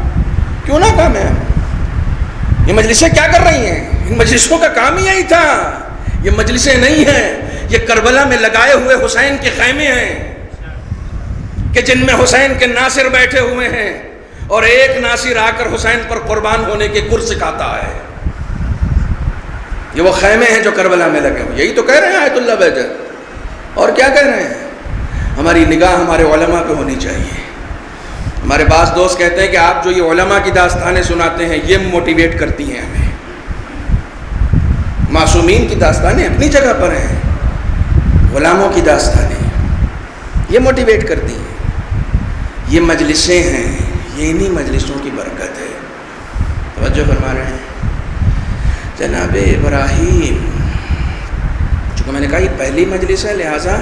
کیوں ناکام ہیں؟ یہ مجلسیں کیا کر رہی ہیں؟ ان مجلسوں کا کام ہی یہی تھا۔ یہ مجلسیں نہیں ہیں، یہ کربلا میں لگائے ہوئے حسین کے خیمے ہیں کہ جن میں حسین کے ناصر بیٹھے ہوئے ہیں، اور ایک ناصر آ کر حسین پر قربان ہونے کے گر سکھاتا ہے۔ یہ وہ خیمے ہیں جو کربلا میں لگے ہوئے، یہی تو کہہ رہے ہیں آیت اللہ بہجت، اور کیا کہہ رہے ہیں؟ ہماری نگاہ ہمارے علماء پہ ہونی چاہیے۔ ہمارے بعض دوست کہتے ہیں کہ آپ جو یہ علماء کی داستانیں سناتے ہیں یہ موٹیویٹ کرتی ہیں ہمیں۔ معصومین کی داستانیں اپنی جگہ پر ہیں، غلاموں کی داستانیں یہ موٹیویٹ کرتی ہیں۔ یہ مجلسیں ہیں، یہ انہی مجلسوں کی برکت ہے۔ توجہ فرما رہے ہیں جناب ابراہیم، چونکہ میں نے کہا یہ پہلی مجلس ہے لہٰذا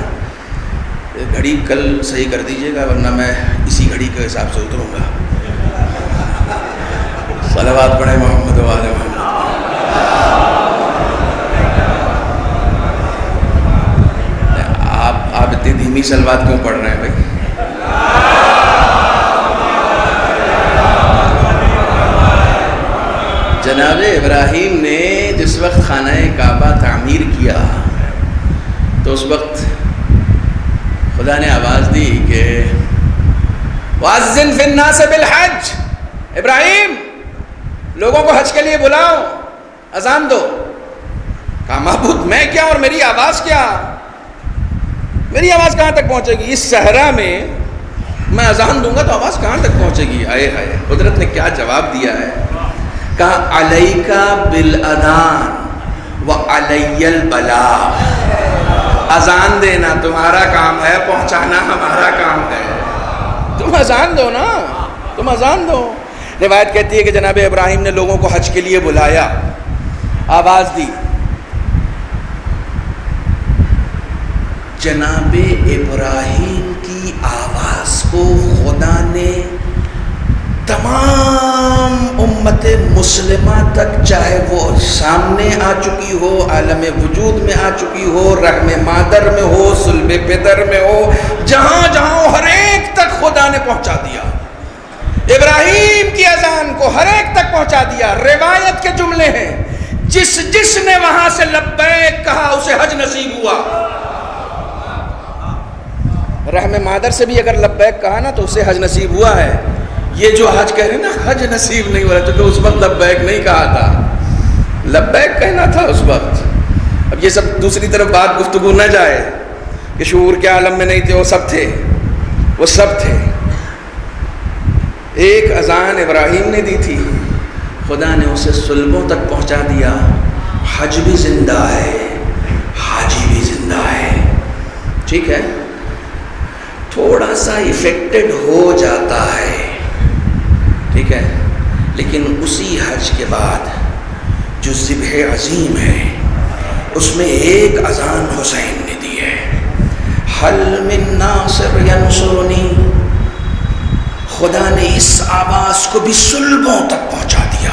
گھڑی کل صحیح کر دیجیے گا ورنہ میں اسی گھڑی کے حساب سے اتروں گا۔ صلوات پڑھیں محمد و آل محمد۔ آپ اتنی دھیمی صلوات کیوں پڑھ رہے ہیں بھائی؟ جناب ابراہیم نے جس وقت خانہ کعبہ تعمیر کیا تو اس وقت خدا نے آواز دی کہ وَأَذِّن فِي النَّاسِ بِالْحَجِّ، ابراہیم لوگوں کو حج کے لیے بلاؤ، اذان دو۔ کہا معبود میں کیا اور میری آواز کیا؟ میری آواز کہاں تک پہنچے گی؟ اس صحرا میں میں اذان دوں گا تو آواز کہاں تک پہنچے گی؟ آئے ہائے، قدرت نے کیا جواب دیا ہے. کہا علیکا بالاذان وعلی البلاغ، اذان دینا تمہارا کام ہے، پہنچانا ہمارا کام ہے. تم اذان دو نا، تم اذان دو. روایت کہتی ہے کہ جناب ابراہیم نے لوگوں کو حج کے لیے بلایا، آواز دی. جناب ابراہیم کی آواز کو خدا نے تمام امت مسلمہ تک، چاہے وہ سامنے آ چکی ہو، عالم وجود میں آ چکی ہو، رحم مادر میں ہو، صلب پدر میں ہو، جہاں جہاں ہو، ہر ایک تک خدا نے پہنچا دیا. ابراہیم کی اذان کو ہر ایک تک پہنچا دیا. روایت کے جملے ہیں، جس نے وہاں سے لبیک کہا اسے حج نصیب ہوا. رحم مادر سے بھی اگر لبیک کہا نا تو اسے حج نصیب ہوا ہے. یہ جو حج کہہ رہے ہیں نا، حج نصیب نہیں ہوا، کیونکہ اس وقت لبیک نہیں کہا تھا، لبیک کہنا تھا اس وقت. اب یہ سب دوسری طرف بات گفتگو نہ جائے کہ شعور کے عالم میں نہیں تھے، وہ سب تھے، وہ سب تھے. ایک اذان ابراہیم نے دی تھی، خدا نے اسے صلبوں تک پہنچا دیا. حج بھی زندہ ہے، حاجی بھی زندہ ہے. ٹھیک ہے، تھوڑا سا افیکٹڈ ہو جاتا ہے، ٹھیک ہے، لیکن اسی حج کے بعد جو ذبح عظیم ہے اس میں ایک اذان حسین نے دی ہے. حل من ناصر ینصرنی. خدا نے اس آواز کو بھی صلبوں تک پہنچا دیا،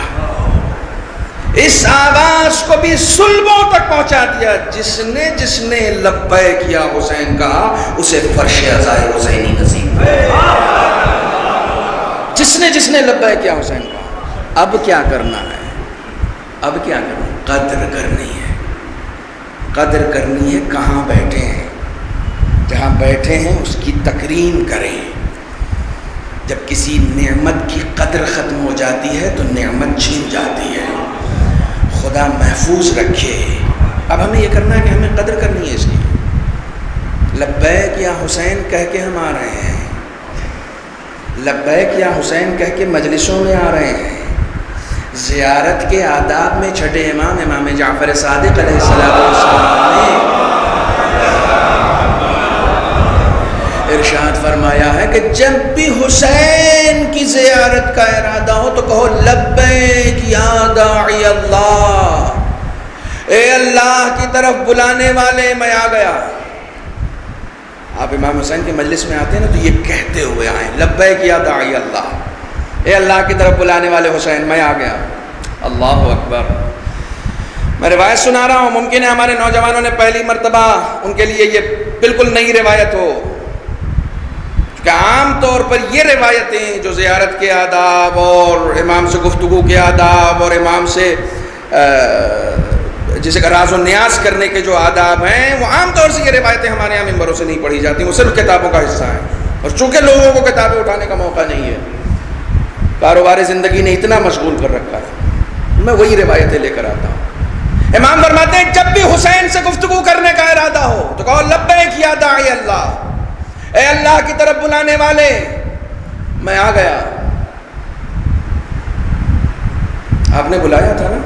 اس آواز کو بھی صلبوں تک پہنچا دیا. جس نے لبیک یا حسین کہا اسے فرش عزائے حسینی نصیب ہوا. جس نے لبیک یا حسین کہا. اب کیا کرنا ہے؟ اب کیا کرنا ہے؟ قدر کرنی ہے. قدر کرنی ہے. کہاں بیٹھے ہیں؟ جہاں بیٹھے ہیں اس کی تکریم کریں. جب کسی نعمت کی قدر ختم ہو جاتی ہے تو نعمت چھین جاتی ہے. خدا محفوظ رکھے. اب ہمیں یہ کرنا ہے کہ ہمیں قدر کرنی ہے اس کی. لبیک یا حسین کہہ کے ہم آ رہے ہیں، لبیک یا حسین کہہ کے مجلسوں میں آ رہے ہیں. زیارت کے آداب میں چھٹے امام جعفر صادق علیہ السلام نے ارشاد فرمایا ہے کہ جب بھی حسین کی زیارت کا ارادہ ہو تو کہو لبیک یا داعی اللہ، اے اللہ کی طرف بلانے والے میں آ گیا. آپ امام حسین کے مجلس میں آتے ہیں نا تو یہ کہتے ہوئے آئیں، لبیک یا داعی اللہ، اے اللہ کی طرف بلانے والے حسین میں آ گیا. اللہ اکبر. میں روایت سنا رہا ہوں، ممکن ہے ہمارے نوجوانوں نے پہلی مرتبہ ان کے لیے یہ بالکل نئی روایت ہو، کہ عام طور پر یہ روایتیں جو زیارت کے آداب اور امام سے گفتگو کے آداب اور امام سے جسے کہ راز و نیاز کرنے کے جو آداب ہیں، وہ عام طور سے یہ روایتیں ہمارے یہاں ممبروں سے نہیں پڑھی جاتی، وہ صرف کتابوں کا حصہ ہیں. اور چونکہ لوگوں کو کتابیں اٹھانے کا موقع نہیں ہے، کاروبار زندگی نے اتنا مشغول کر رکھا ہے، میں وہی روایتیں لے کر آتا ہوں. امام فرماتے ہیں جب بھی حسین سے گفتگو کرنے کا ارادہ ہو تو کہو لبیک یا داعی اللہ، اے اللہ کی طرف بلانے والے میں آ گیا. آپ نے بلایا تھا نا،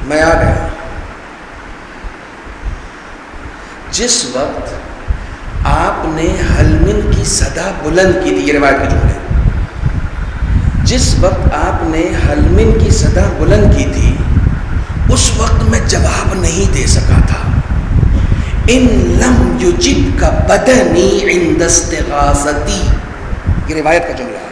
میں آ گیا. جس وقت آپ نے حلمن کی صدا بلند کی تھی، یہ روایت کے جملے، جس وقت آپ نے حلمن کی صدا بلند کی تھی اس وقت میں جواب نہیں دے سکا تھا. ان لم یجب کا بدنی عند استغاثتی، یہ روایت کا جملہ ہے.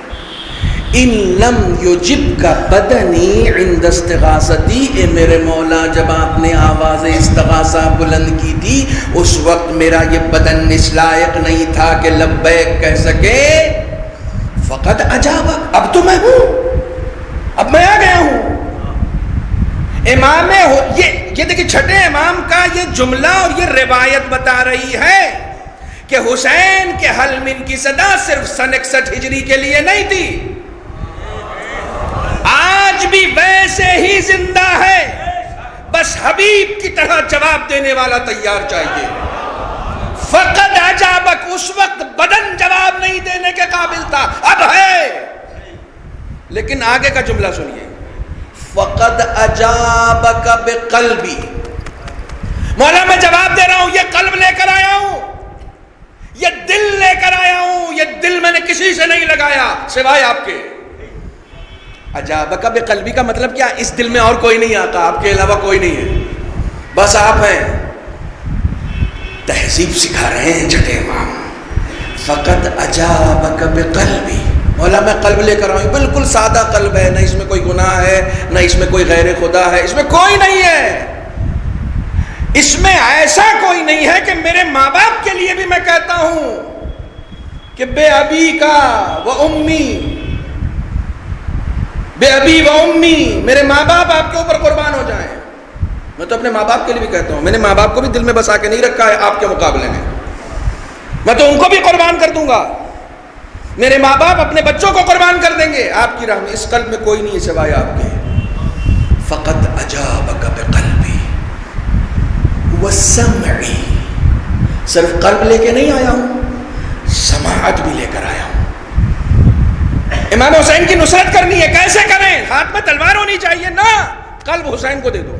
ان لم یجب کا بدنی عند استغاثتی، اے میرے مولا جب آپ نے آواز استغاثہ بلند کی تھی اس وقت میرا یہ بدن اس لائق نہیں تھا کہ لبیک کہہ سکے. فقد اجابک، اب تو میں ہوں، اب میں آ گیا ہوں. امام یہ دیکھیں چھٹے امام کا یہ جملہ اور یہ روایت بتا رہی ہے کہ حسین کے حلمن کی صدا صرف سن 61 ہجری کے لیے نہیں تھی، آج بھی ویسے ہی زندہ ہے، بس حبیب کی طرح جواب دینے والا تیار چاہیے. فقد اجابک، اس وقت بدن جواب نہیں دینے کے قابل تھا، اب ہے. لیکن آگے کا جملہ سنیے، فقد اجابک بقلبی. مولا میں جواب دے رہا ہوں، یہ قلب لے کر آیا ہوں، یہ دل لے کر آیا ہوں. یہ دل میں نے کسی سے نہیں لگایا سوائے آپ کے. اجابک بقلبی کا مطلب کیا؟ اس دل میں اور کوئی نہیں آتا، آپ کے علاوہ کوئی نہیں ہے، بس آپ ہیں. تہذیب سکھا رہے ہیں چھٹے امام. فقد اجابک بقلبی، مولا میں قلب لے کر آؤں. بالکل سادہ قلب ہے، نہ اس میں کوئی گناہ ہے، نہ اس میں کوئی غیر خدا ہے، اس میں کوئی نہیں ہے. اس میں ایسا کوئی نہیں ہے کہ میرے ماں باپ کے لیے بھی میں کہتا ہوں کہ بے ابی کا و امی، بے ابی و امی، میرے ماں باپ آپ کے اوپر قربان ہو جائیں. میں تو اپنے ماں باپ کے لیے بھی کہتا ہوں، میں نے ماں باپ کو بھی دل میں بسا کے نہیں رکھا ہے آپ کے مقابلے میں، میں تو ان کو بھی قربان کر دوں گا. میرے ماں باپ اپنے بچوں کو قربان کر دیں گے آپ کی راہ میں. اس قلب میں کوئی نہیں ہے سوائے آپ کے. فقط اجابک بقلبی وسمعی، صرف قلب لے کے نہیں آیا ہوں، سماعت بھی لے کر آیا ہوں. امام حسین کی نصرت کرنی ہے، کیسے کریں؟ ہاتھ میں تلوار ہونی چاہیے نا. قلب حسین کو دے دو،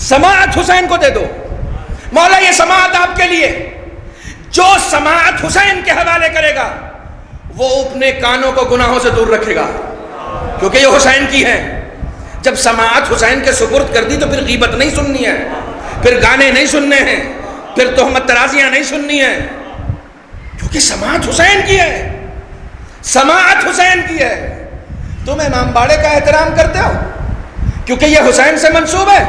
سماعت حسین کو دے دو. مولا یہ سماعت آپ کے لیے. جو سماعت حسین کے حوالے کرے گا وہ اپنے کانوں کو گناہوں سے دور رکھے گا، کیونکہ یہ حسین کی ہے. جب سماعت حسین کے سپرد کر دی تو پھر غیبت نہیں سننی ہے، پھر گانے نہیں سننے ہیں، پھر تہمت ترازیاں نہیں سننی ہیں، کیونکہ سماعت حسین کی ہے. سماعت حسین کی ہے. تم امام باڑے کا احترام کرتے ہو کیونکہ یہ حسین سے منسوب ہے،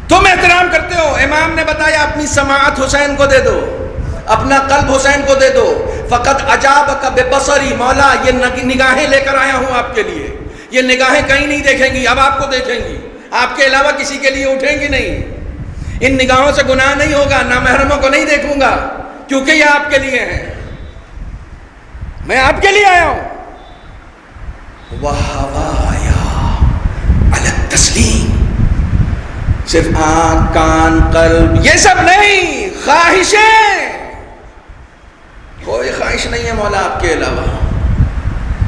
تم احترام کرتے ہو. امام نے بتایا اپنی سماعت حسین کو دے دو، اپنا قلب حسین کو دے دو. فقط اجابک ببصری، مولا یہ نگاہیں لے کر آیا ہوں آپ کے لیے. یہ نگاہیں کہیں نہیں دیکھیں گی، اب آپ کو دیکھیں گی، آپ کے علاوہ کسی کے لیے اٹھیں گی نہیں. ان نگاہوں سے گناہ نہیں ہوگا، نامحرموں کو نہیں دیکھوں گا، کیونکہ یہ آپ کے لیے ہیں. میں آپ کے لیے آیا ہوں. وَحَوَايَا عَلَى التَّسْلِيمِ، صرف آنکھ کان قلب یہ سب نہیں، خواہشیں. کوئی خواہش نہیں ہے مولا آپ کے علاوہ.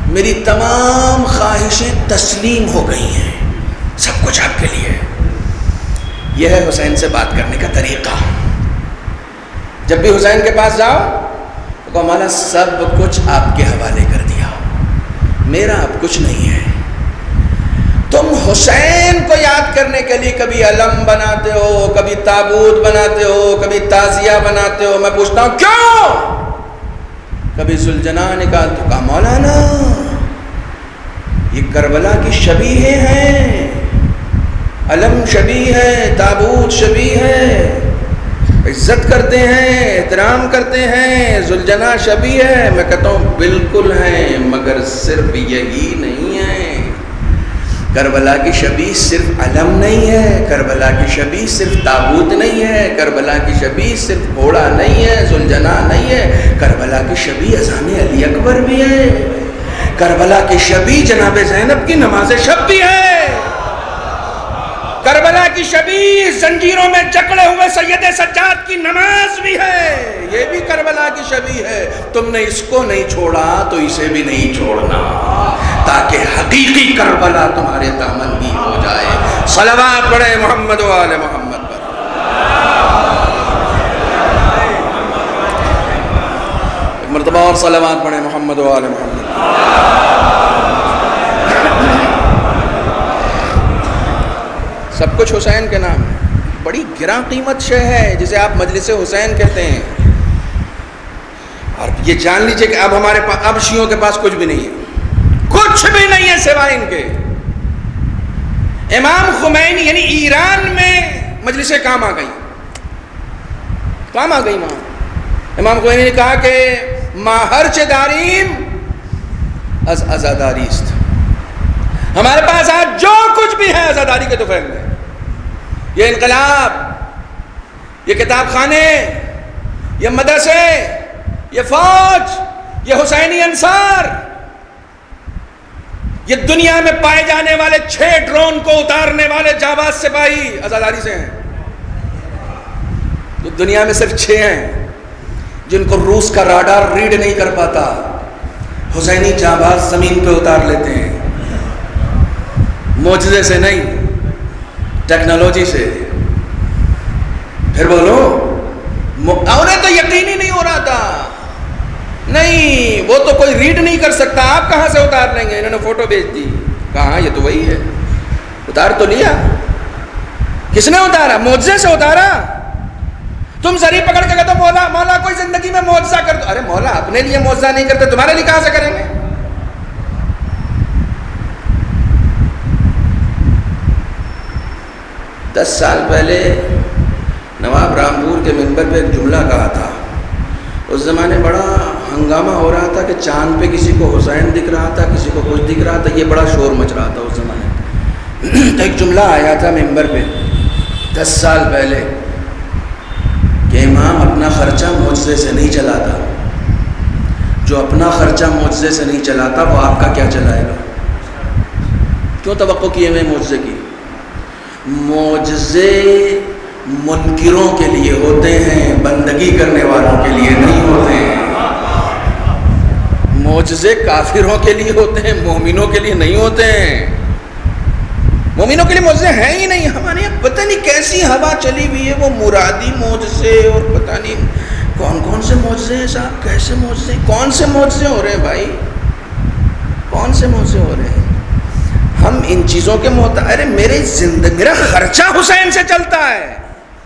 میری تمام خواہشیں تسلیم ہو گئی ہیں، سب کچھ آپ کے لیے. یہ ہے حسین سے بات کرنے کا طریقہ. جب بھی حسین کے پاس جاؤ تو کہو مولا سب کچھ آپ کے حوالے کر دیا، میرا اب کچھ نہیں ہے. تم حسین کو یاد کرنے کے لیے کبھی علم بناتے ہو، کبھی تابوت بناتے ہو، کبھی تعزیہ بناتے ہو. میں پوچھتا ہوں کیوں؟ کبھی ذوالجناح نکال تو کہا مولانا یہ کربلا کی شبیہ ہیں، علم شبیہ ہے، تابوت شبیہ ہے، عزت کرتے ہیں، احترام کرتے ہیں، ذوالجناح شبیہ ہے. میں کہتا ہوں بالکل ہیں، مگر صرف یہی نہیں ہے. کربلا کی شبیہ صرف علم نہیں ہے، کربلا کی شبیہ صرف تابوت نہیں ہے، کربلا کی شبیہ صرف گھوڑا نہیں ہے، ذوالجناح نہیں ہے. کربلا کی شبیہ اذان علی اکبر بھی ہے، کربلا کی شبیہ جناب زینب کی نماز شب بھی ہے، کربلا کی شبیہ زنجیروں میں جکڑے ہوئے سید سجاد کی نماز بھی ہے. یہ بھی کربلا کی شبیہ ہے. تم نے اس کو نہیں چھوڑا تو اسے بھی نہیں چھوڑنا، تاکہ حقیقی کربلا تمہارے دامن بھی ہو جائے. صلوات پڑھے محمد و آل محمد پر. ایک مرتبہ اور صلوات پڑھے محمد و آل محمد. سب کچھ حسین کے نام ہے. بڑی گراں قیمت شے ہے جسے آپ مجلس حسین کہتے ہیں. اور یہ جان لیجئے کہ اب ہمارے پاس، اب شیعوں کے پاس کچھ بھی نہیں ہے، کچھ بھی نہیں ہے سوائے ان کے. امام خمینی یعنی ایران میں مجلسیں کام آ گئی، کام آ گئی. وہاں امام خمینی نے کہا کہ ما ہرچ داریم از ازاداری است. ہمارے پاس آج جو کچھ بھی ہے ازاداری کے طفیل میں. یہ انقلاب، یہ کتاب خانے، یہ مدرسے، یہ فوج، یہ حسینی انصار، یہ دنیا میں پائے جانے والے 6 ڈرون کو اتارنے والے جانباز سپاہی آزاداری سے ہیں. تو دنیا میں صرف 6 ہیں جن کو روس کا راڈار ریڈ نہیں کر پاتا. حسینی جانباز زمین پہ اتار لیتے ہیں، معجزے سے نہیں، ٹیکنالوجی سے. پھر بولو، انہیں تو یقین ہی نہیں ہو رہا تھا. نہیں، وہ تو کوئی ریڈ نہیں کر سکتا، آپ کہاں سے اتار لیں گے؟ انہوں نے فوٹو بھیج دی، کہاں یہ تو وہی ہے. اتار تو لیا. کس نے اتارا؟ معجزے سے اتارا. تم سری پکڑ کے کہتے مولا مولا کوئی زندگی میں معجزہ کر دو. ارے مولا اپنے لیے معجزہ نہیں کرتے، تمہارے لیے کہاں سے کریں گے؟ دس سال پہلے نواب رامپور کے منبر پہ ایک جملہ کہا تھا. اس زمانے بڑا ہنگامہ ہو رہا تھا کہ چاند پہ کسی کو حسین دکھ رہا تھا، کسی کو کچھ دکھ رہا تھا، یہ بڑا شور مچ رہا تھا اس زمانے. تو ایک جملہ آیا تھا منبر پہ 10 سال پہلے کہ امام اپنا خرچہ معجزے سے نہیں چلاتا. جو اپنا خرچہ معجزے سے نہیں چلاتا وہ آپ کا کیا چلائے گا؟ کیوں توقع کیے ہوئے معجزے کی؟ معجزے منکروں کے لیے ہوتے ہیں، بندگی کرنے والوں کے لیے نہیں ہوتے ہیں. معجزے کافروں کے لیے ہوتے ہیں، مومنوں کے لیے نہیں ہوتے ہیں. مومنوں کے لیے معجزے ہیں ہی نہیں. ہمارے یہاں پتہ نہیں کیسی ہوا چلی ہوئی ہے، وہ مرادی معجزے اور پتہ نہیں کون کون سے معجزے ہیں صاحب. کیسے معجزے؟ کون سے معجزے ہو رہے ہیں بھائی؟ کون سے معجزے ہو رہے ہیں؟ ہم ان چیزوں کے ارے میرا خرچہ حسین سے چلتا ہے،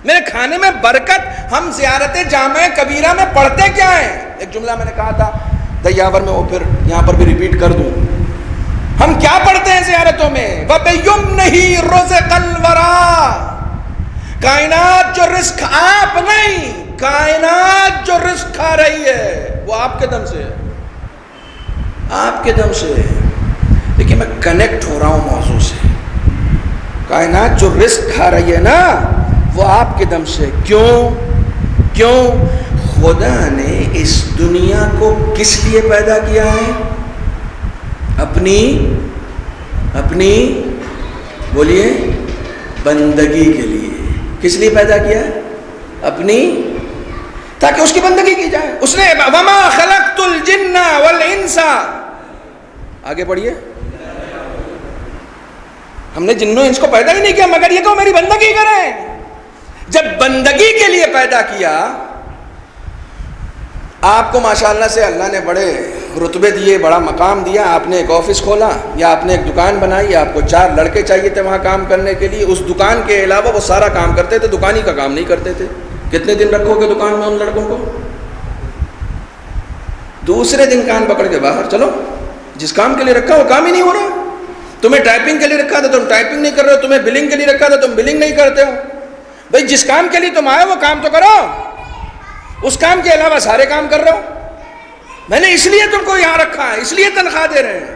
میرے کھانے میں برکت. ہم زیارت جامع کبیرہ میں پڑھتے کیا ہیں؟ ایک جملہ میں نے کہا تھا دیاور میں، وہ پھر یہاں پر بھی ریپیٹ کر دوں. ہم کیا پڑھتے ہیں زیارتوں میں؟ وَبِيُمْنِهِ رُزِقَ الْوَرَىٰ. کائنات جو رزق آپ نہیں، کائنات جو رزق کھا رہی ہے وہ آپ کے دم سے ہے، آپ کے دم سے ہے. لیکن میں کنیکٹ ہو رہا ہوں موضوع سے. کائنات جو رزق کھا رہی ہے نا وہ آپ کے دم سے. کیوں؟ خدا نے اس دنیا کو کس لیے پیدا کیا ہے؟ اپنی بولیے بندگی کے لیے. کس لیے پیدا کیا ہے؟ تاکہ اس کی بندگی کی جائے. اس نے وَمَا خَلَقْتُ الْجِنَّ وَالْإِنسَ. آگے پڑھیے. ہم نے جنوں انس کو پیدا ہی نہیں کیا مگر یہ کہ میری بندگی کریں. جب بندگی کے لیے پیدا کیا، آپ کو ماشاءاللہ سے اللہ نے بڑے رتبے دیے، بڑا مقام دیا. آپ نے ایک آفس کھولا یا آپ نے ایک دکان بنائی، آپ کو 4 لڑکے چاہیے تھے وہاں کام کرنے کے لیے. اس دکان کے علاوہ وہ سارا کام کرتے تھے، دکانی کا کام نہیں کرتے تھے. کتنے دن رکھو گے دکان میں ان لڑکوں کو؟ دوسرے دن کان پکڑ کے باہر چلو. جس کام کے لیے رکھا وہ کام ہی نہیں ہو رہا. تمہیں ٹائپنگ کے لیے رکھا تھا تم ٹائپنگ نہیں کر رہے ہو، تمہیں بلنگ کے لیے رکھا تھا تم بلنگ نہیں کرتے ہو. بھائی جس کام کے لیے تم آئے وہ کام تو کرو، اس کام کے علاوہ سارے کام کر رہے ہو. میں نے اس لیے تم کو یہاں رکھا ہے، اس لیے تنخواہ دے رہے ہیں.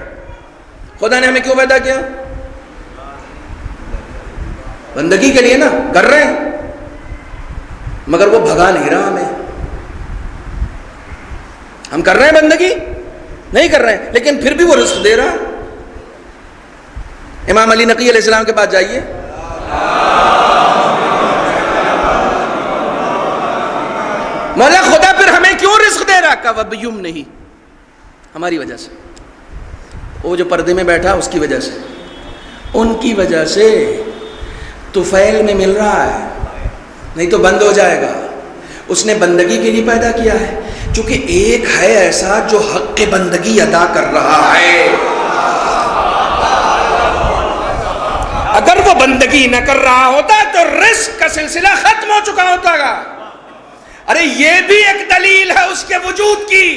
خدا نے ہمیں کیوں پیدا کیا؟ بندگی کے لیے نا. کر رہے ہیں مگر وہ بھگا نہیں رہا ہمیں. ہم کر رہے ہیں بندگی نہیں کر رہے ہیں لیکن پھر بھی وہ رزق دے رہا. امام علی نقی علیہ السلام کے پاس جائیے، مولا خدا پھر ہمیں کیوں رزق دے رہا؟ کہا وَبِيُمْنِهِ. ہماری وجہ سے. وہ جو پردے میں بیٹھا اس کی وجہ سے، ان کی وجہ سے طفیل میں مل رہا ہے، نہیں تو بند ہو جائے گا. اس نے بندگی کے لیے پیدا کیا ہے چونکہ ایک ہے ایسا جو حق بندگی ادا کر رہا ہے. اگر وہ بندگی نہ کر رہا ہوتا تو رزق کا سلسلہ ختم ہو چکا ہوتا گا. ارے یہ بھی ایک دلیل ہے اس کے وجود کی.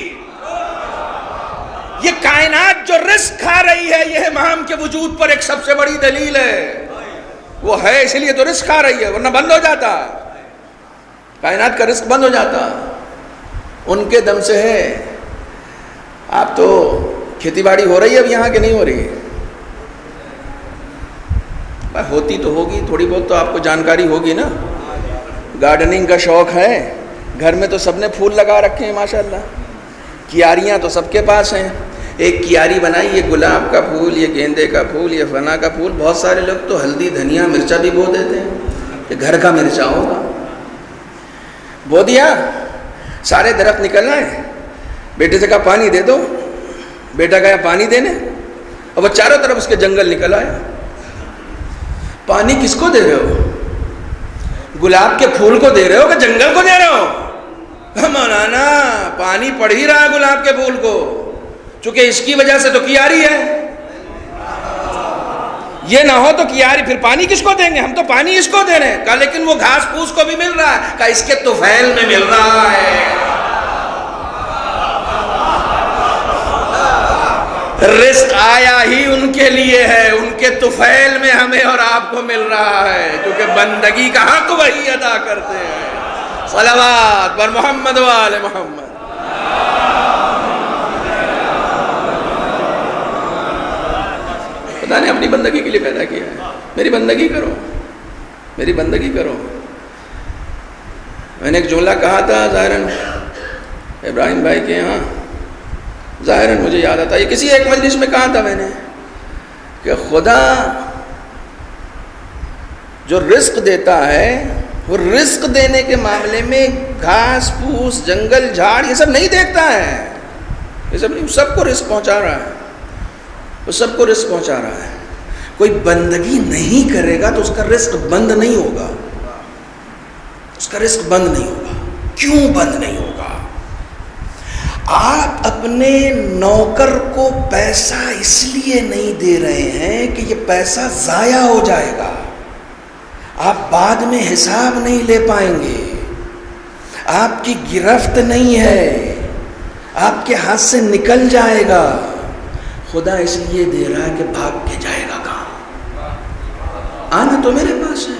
یہ کائنات جو رزق کھا رہی ہے یہ امام کے وجود پر ایک سب سے بڑی دلیل ہے. وہ ہے اس لیے تو رزق کھا رہی ہے، ورنہ بند ہو جاتا، کائنات کا رزق بند ہو جاتا. ان کے دم سے ہے. آپ تو کھیتی باڑی ہو رہی ہے اب یہاں کہ نہیں ہو رہی ہے؟ ہوتی تو ہوگی، تھوڑی بہت تو آپ کو جانکاری ہوگی نا. گارڈننگ کا شوق ہے، گھر میں تو سب نے پھول لگا رکھے ہیں ماشاءاللہ. کیاریاں تو سب کے پاس ہیں. ایک کیاری بنائی، یہ گلاب کا پھول، یہ گیندے کا پھول، یہ فنا کا پھول. بہت سارے لوگ تو ہلدی دھنیا مرچا بھی بو دیتے ہیں کہ گھر کا مرچا ہوگا. بو دیا، سارے درخت نکل آئے. بیٹے سے کہا پانی دے دو، بیٹا گیا پانی دینے اور وہ چاروں طرف اس کے جنگل نکل آئے. پانی کس کو دے رہے ہو؟ گلاب کے پھول کو دے رہے ہو کہ جنگل کو دے رہے ہو؟ مولانا پانی پڑ ہی رہا ہے گلاب کے پھول کو، چونکہ اس کی وجہ سے تو کیاری ہے. یہ نہ ہو تو کیاری، پھر پانی کس کو دیں گے؟ ہم تو پانی اس کو دے رہے ہیں. کہا لیکن وہ گھاس پھوس کو بھی مل رہا ہے. کہا اس کے طفیل میں مل رہا ہے. رزق آیا ہی ان کے لیے ہے، ان کے طفیل میں ہمیں اور آپ کو مل رہا ہے، کیونکہ بندگی کا حق وہی ادا کرتے ہیں. صلوات بر محمد و آل محمد. خدا نے اپنی بندگی کے لیے پیدا کیا ہے. میری بندگی کرو، میری بندگی کرو. میں نے ایک جملہ کہا تھا ظاہراً ابراہیم بھائی کے یہاں، ظاہراً مجھے یاد آتا، یہ کسی ایک مجلس میں کہا تھا میں نے کہ خدا جو رزق دیتا ہے وہ رزق دینے کے معاملے میں گھاس پھوس جنگل جھاڑ یہ سب نہیں دیکھتا ہے. یہ سب نہیں، سب کو رزق پہنچا رہا ہے، وہ سب کو رزق پہنچا رہا ہے. کوئی بندگی نہیں کرے گا تو اس کا رزق بند نہیں ہوگا، اس کا رزق بند نہیں ہوگا. کیوں بند نہیں ہوگا؟ آپ اپنے نوکر کو پیسہ اس لیے نہیں دے رہے ہیں کہ یہ پیسہ ضائع ہو جائے گا، آپ بعد میں حساب نہیں لے پائیں گے، آپ کی گرفت نہیں ہے، آپ کے ہاتھ سے نکل جائے گا. خدا اس لیے دے رہا ہے کہ بھاگ کے جائے گا کہاں؟ آنا تو میرے پاس ہے،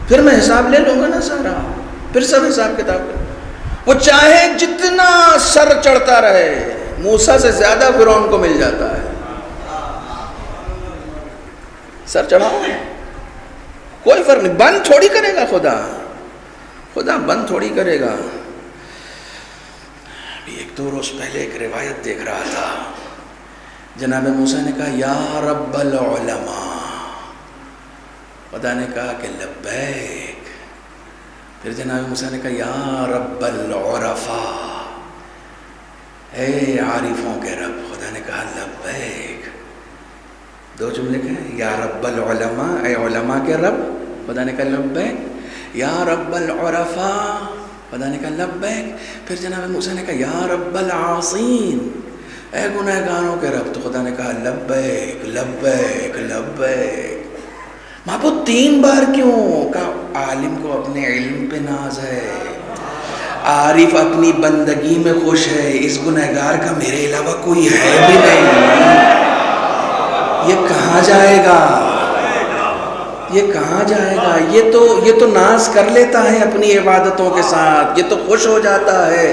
پھر میں حساب لے لوں گا نا سارا، پھر سب حساب کتاب کروں. وہ چاہے جتنا سر چڑھتا رہے، موسیٰ سے زیادہ فرعون کو مل جاتا ہے. سر چڑھاؤ، کوئی فرق نہیں، بند تھوڑی کرے گا خدا، خدا بند تھوڑی کرے گا. ایک دو روز پہلے ایک روایت دیکھ رہا تھا، جناب موسیٰ نے کہا یا رب العلماء، خدا نے کہا کہ لبیک. پھر جناب موسیٰ نے کہا یا رب العرفاء، اے عارفوں کے رب. خدا نے کہا لبیک. دو جملے کہیں، یا رب العلماء، اے علماء کے رب. خدا نے کہا لبیک. یا رب العرفاء، خدا نے کہا لبیک. پھر جناب موسیٰ نے کہا یا رب العاصین، اے گنہگاروں کے رب. تو خدا نے کہا لبیک لبیک لبیک. محبوب 3 بار کیوں؟ کہا عالم کو اپنے علم پہ ناز ہے، عارف اپنی بندگی میں خوش ہے، اس گنہگار کا میرے علاوہ کوئی ہے بھی نہیں، یہ کہاں جائے گا؟ یہ کہاں جائے گا؟ یہ تو ناز کر لیتا ہے اپنی عبادتوں کے ساتھ، یہ تو خوش ہو جاتا ہے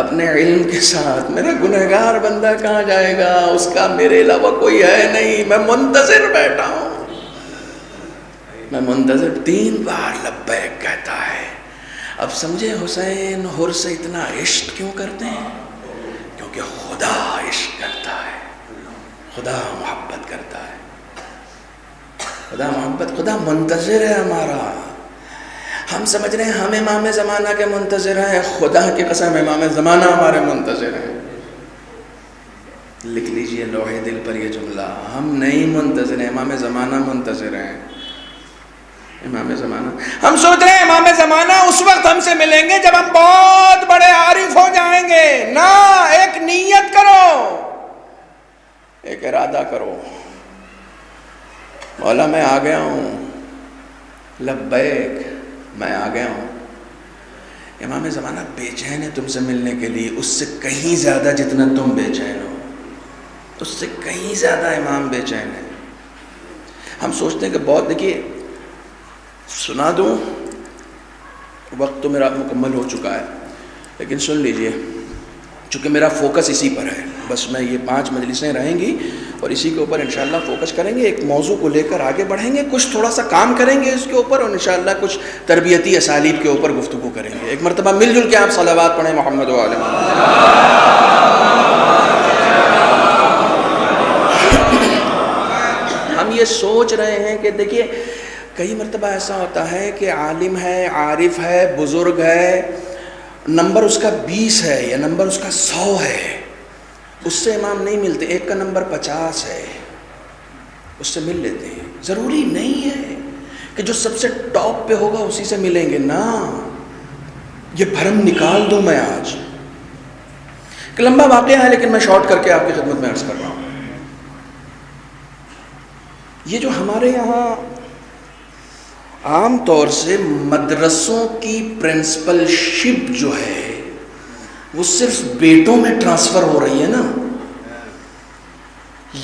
اپنے علم کے ساتھ. میرا گنہگار بندہ کہاں جائے گا؟ اس کا میرے علاوہ کوئی ہے نہیں، میں منتظر بیٹھا ہوں، میں منتظر. 3 بار لبیک کہتا ہے. اب سمجھے حسین حر سے اتنا عشق کیوں کرتے ہیں؟ کیونکہ خدا عشق کرتا ہے، خدا محبت کرتا ہے، خدا محبت، خدا منتظر ہے ہمارا. ہم سمجھ رہے ہیں ہم امام زمانہ کے منتظر ہیں، خدا کی قسم امام زمانہ ہمارے منتظر ہیں. لکھ لیجئے لوح دل پر یہ جملہ، ہم نہیں منتظر ہیں، امام زمانہ منتظر ہیں. امام زمانہ، ہم سوچ رہے ہیں امام زمانہ اس وقت ہم سے ملیں گے جب ہم بہت بڑے عارف ہو جائیں گے. نہ، ایک نیت کرو، ایک ارادہ کرو، مولا میں آ گیا ہوں، لبیک میں آ گیا ہوں. امام زمانہ بے چین ہے تم سے ملنے کے لیے، اس سے کہیں زیادہ جتنا تم بے چین ہو، اس سے کہیں زیادہ امام بے چین ہے. ہم سوچتے ہیں کہ بہت، دیکھیے سنا دوں، وقت تو میرا مکمل ہو چکا ہے، لیکن سن لیجئے، چونکہ میرا فوکس اسی پر ہے، بس میں یہ 5 مجلسیں رہیں گی اور اسی کے اوپر انشاءاللہ فوکس کریں گے. ایک موضوع کو لے کر آگے بڑھیں گے، کچھ تھوڑا سا کام کریں گے اس کے اوپر، اور انشاءاللہ کچھ تربیتی اسالیب کے اوپر گفتگو کریں گے. ایک مرتبہ مل جل کے آپ صلوات پڑھیں محمد و آل محمد. ہم یہ سوچ رہے ہیں کہ دیکھیے کئی مرتبہ ایسا ہوتا ہے کہ عالم ہے، عارف ہے، بزرگ ہے، نمبر اس کا 20 ہے یا نمبر اس کا 100 ہے، اس سے امام نہیں ملتے. ایک کا نمبر 50 ہے، اس سے مل لیتے ہیں. ضروری نہیں ہے کہ جو سب سے ٹاپ پہ ہوگا اسی سے ملیں گے نا. یہ بھرم نکال دوں میں آج. ایک لمبا واقعہ ہے لیکن میں شارٹ کر کے آپ کی خدمت میں عرض کر رہا ہوں. یہ جو ہمارے یہاں عام طور سے مدرسوں کی پرنسپل شپ جو ہے وہ صرف بیٹوں میں ٹرانسفر ہو رہی ہے نا،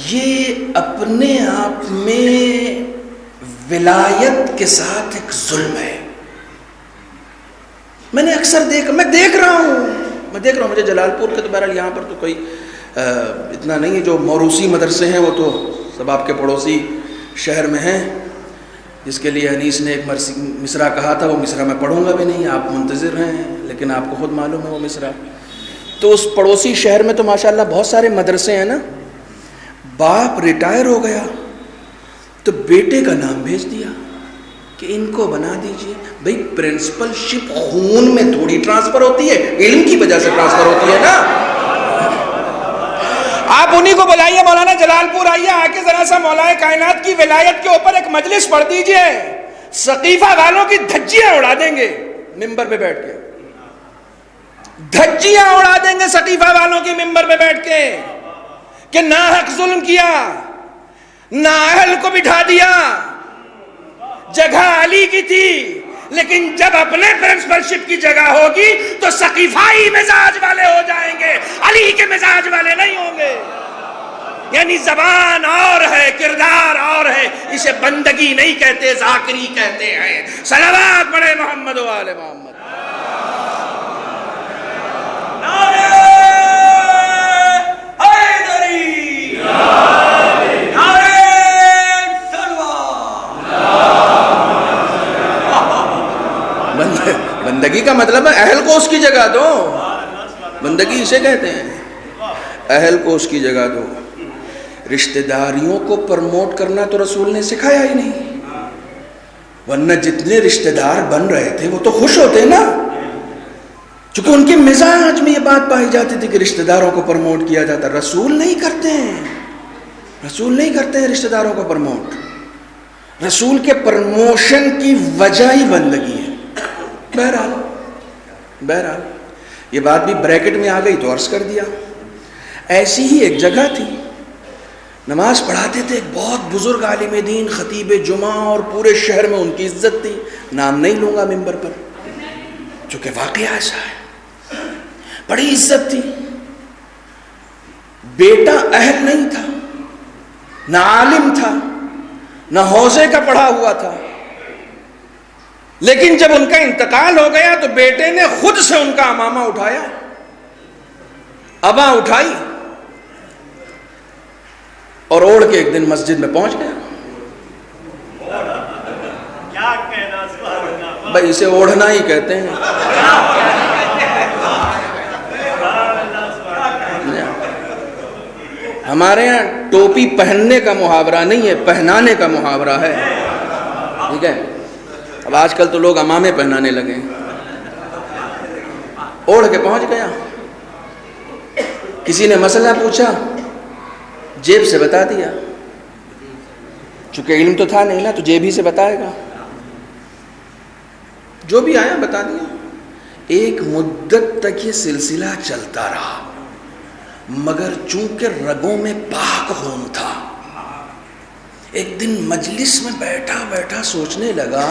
یہ اپنے آپ میں ولایت کے ساتھ ایک ظلم ہے. میں نے اکثر میں دیکھ رہا ہوں مجھے جلال پور کے تو بہرحال یہاں پر تو کوئی اتنا نہیں ہے. جو موروثی مدرسے ہیں وہ تو سب آپ کے پڑوسی شہر میں ہیں، جس کے لیے انیس نے ایک مصرع کہا تھا، وہ مصرع میں پڑھوں گا بھی نہیں، آپ منتظر ہیں، لیکن آپ کو خود معلوم ہے وہ مصرع. تو اس پڑوسی شہر میں تو ماشاءاللہ بہت سارے مدرسے ہیں نا. باپ ریٹائر ہو گیا تو بیٹے کا نام بھیج دیا کہ ان کو بنا دیجئے. بھئی پرنسپل شپ خون میں تھوڑی ٹرانسفر ہوتی ہے، علم کی وجہ سے ٹرانسفر ہوتی ہے نا. آپ انہی کو بلائیے، مولانا جلال پور آئیے، آ کے ذرا سا مولا کائنات کی ولایت کے اوپر ایک مجلس پڑھ دیجئے. سقیفہ والوں کی دھجیاں اڑا دیں گے ممبر پہ بیٹھ کے، دھجیاں اڑا دیں گے سقیفہ والوں کی ممبر پہ بیٹھ کے کہ ناحق ظلم کیا، نااہل کو بٹھا دیا. جگہ علی کی تھی لیکن جب اپنے پرنسپل شپ کی جگہ ہوگی تو سقیفائی مزاج والے ہو جائیں گے، علی کے مزاج والے نہیں ہوں گے. یعنی زبان اور ہے، کردار اور ہے. اسے بندگی نہیں کہتے، ذاکری کہتے ہیں. صلوات پڑھے محمد و آل محمد. بندگی کا مطلب ہے اہل کو اس کی جگہ دو. بندگی اسے کہتے ہیں، اہل کو اس کی جگہ دو. رشتہ داریوں کو پرموٹ کرنا تو رسول نے سکھایا ہی نہیں، ورنہ جتنے رشتہ دار بن رہے تھے وہ تو خوش ہوتے نا، چونکہ ان کے مزاج میں یہ بات پائی جاتی تھی کہ رشتہ داروں کو پرموٹ کیا جاتا. رسول نہیں کرتے ہیں، رسول نہیں کرتے ہیں رشتہ داروں کو پرموٹ. رسول کے پرموشن کی وجہ ہی بندگی ہے. بہرحال یہ بات بھی بریکٹ میں آ گئی تو عرض کر دیا. ایسی ہی ایک جگہ تھی، نماز پڑھاتے تھے ایک بہت بزرگ عالم دین، خطیب جمعہ، اور پورے شہر میں ان کی عزت تھی. نام نہیں لوں گا ممبر پر چونکہ واقعہ ایسا ہے. بڑی عزت تھی. بیٹا اہل نہیں تھا، نہ عالم تھا، نہ حوزے کا پڑھا ہوا تھا، لیکن جب ان کا انتقال ہو گیا تو بیٹے نے خود سے ان کا امامہ اٹھایا، ابا اٹھائی، اور اوڑھ کے ایک دن مسجد میں پہنچ گیا. بھائی اسے اوڑھنا ہی کہتے ہیں. ہمارے یہاں ٹوپی پہننے کا محاورہ نہیں ہے، پہنانے کا محاورہ ہے. ٹھیک ہے، اب آج کل تو لوگ امامے پہنانے لگے. اوڑھ کے پہنچ گیا. کسی نے مسئلہ پوچھا، جیب سے بتا دیا، چونکہ علم تو تھا نہیں نا تو جیب ہی سے بتائے گا. جو بھی آیا بتا دیا. ایک مدت تک یہ سلسلہ چلتا رہا، مگر چونکہ رگوں میں پاک خون تھا، ایک دن مجلس میں بیٹھا بیٹھا سوچنے لگا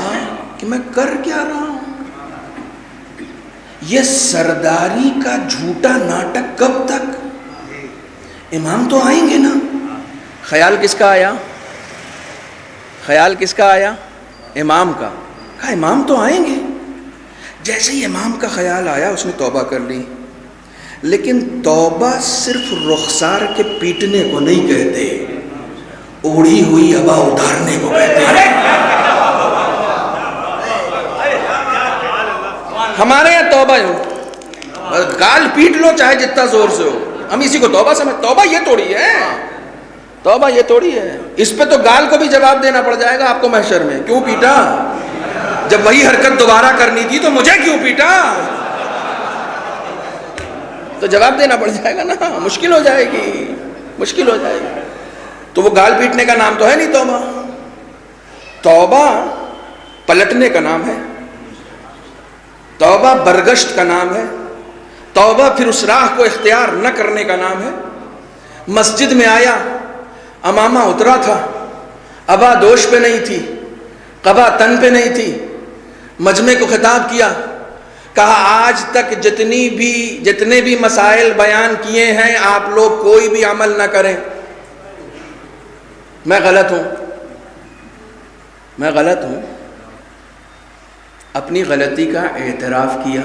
کہ میں کر کیا رہا ہوں. یہ سرداری کا جھوٹا ناٹک کب تک؟ امام تو آئیں گے نا. خیال کس کا آیا؟ خیال کس کا آیا؟ امام کا. کہا امام تو آئیں گے. جیسے ہی امام کا خیال آیا اس نے توبہ کر لی. لیکن توبہ صرف رخسار کے پیٹنے کو نہیں کہتے، اوڑھی ہوئی ابا اتارنے کو کہتے ہیں. ہمارے یہاں توبہ ہو، گال پیٹ لو چاہے جتنا زور سے ہو، ہم اسی کو توبہ سمجھ. توبہ یہ توڑی ہے. توبہ یہ تھوڑی ہے. اس پہ تو گال کو بھی جواب دینا پڑ جائے گا آپ کو محشر میں. کیوں پیٹا؟ جب وہی حرکت دوبارہ کرنی تھی تو مجھے کیوں پیٹا؟ تو جواب دینا پڑ جائے گا نا. مشکل ہو جائے گی، مشکل ہو جائے گی. تو وہ گال پیٹنے کا نام تو ہے نہیں توبہ. توبہ پلٹنے کا نام ہے، توبہ برگشت کا نام ہے، توبہ پھر اس راہ کو اختیار نہ کرنے کا نام ہے. مسجد میں آیا، امامہ اترا تھا، ابا دوش پہ نہیں تھی، قبا تن پہ نہیں تھی. مجمع کو خطاب کیا، کہا آج تک جتنے بھی مسائل بیان کیے ہیں آپ لوگ کوئی بھی عمل نہ کریں. میں غلط ہوں. اپنی غلطی کا اعتراف کیا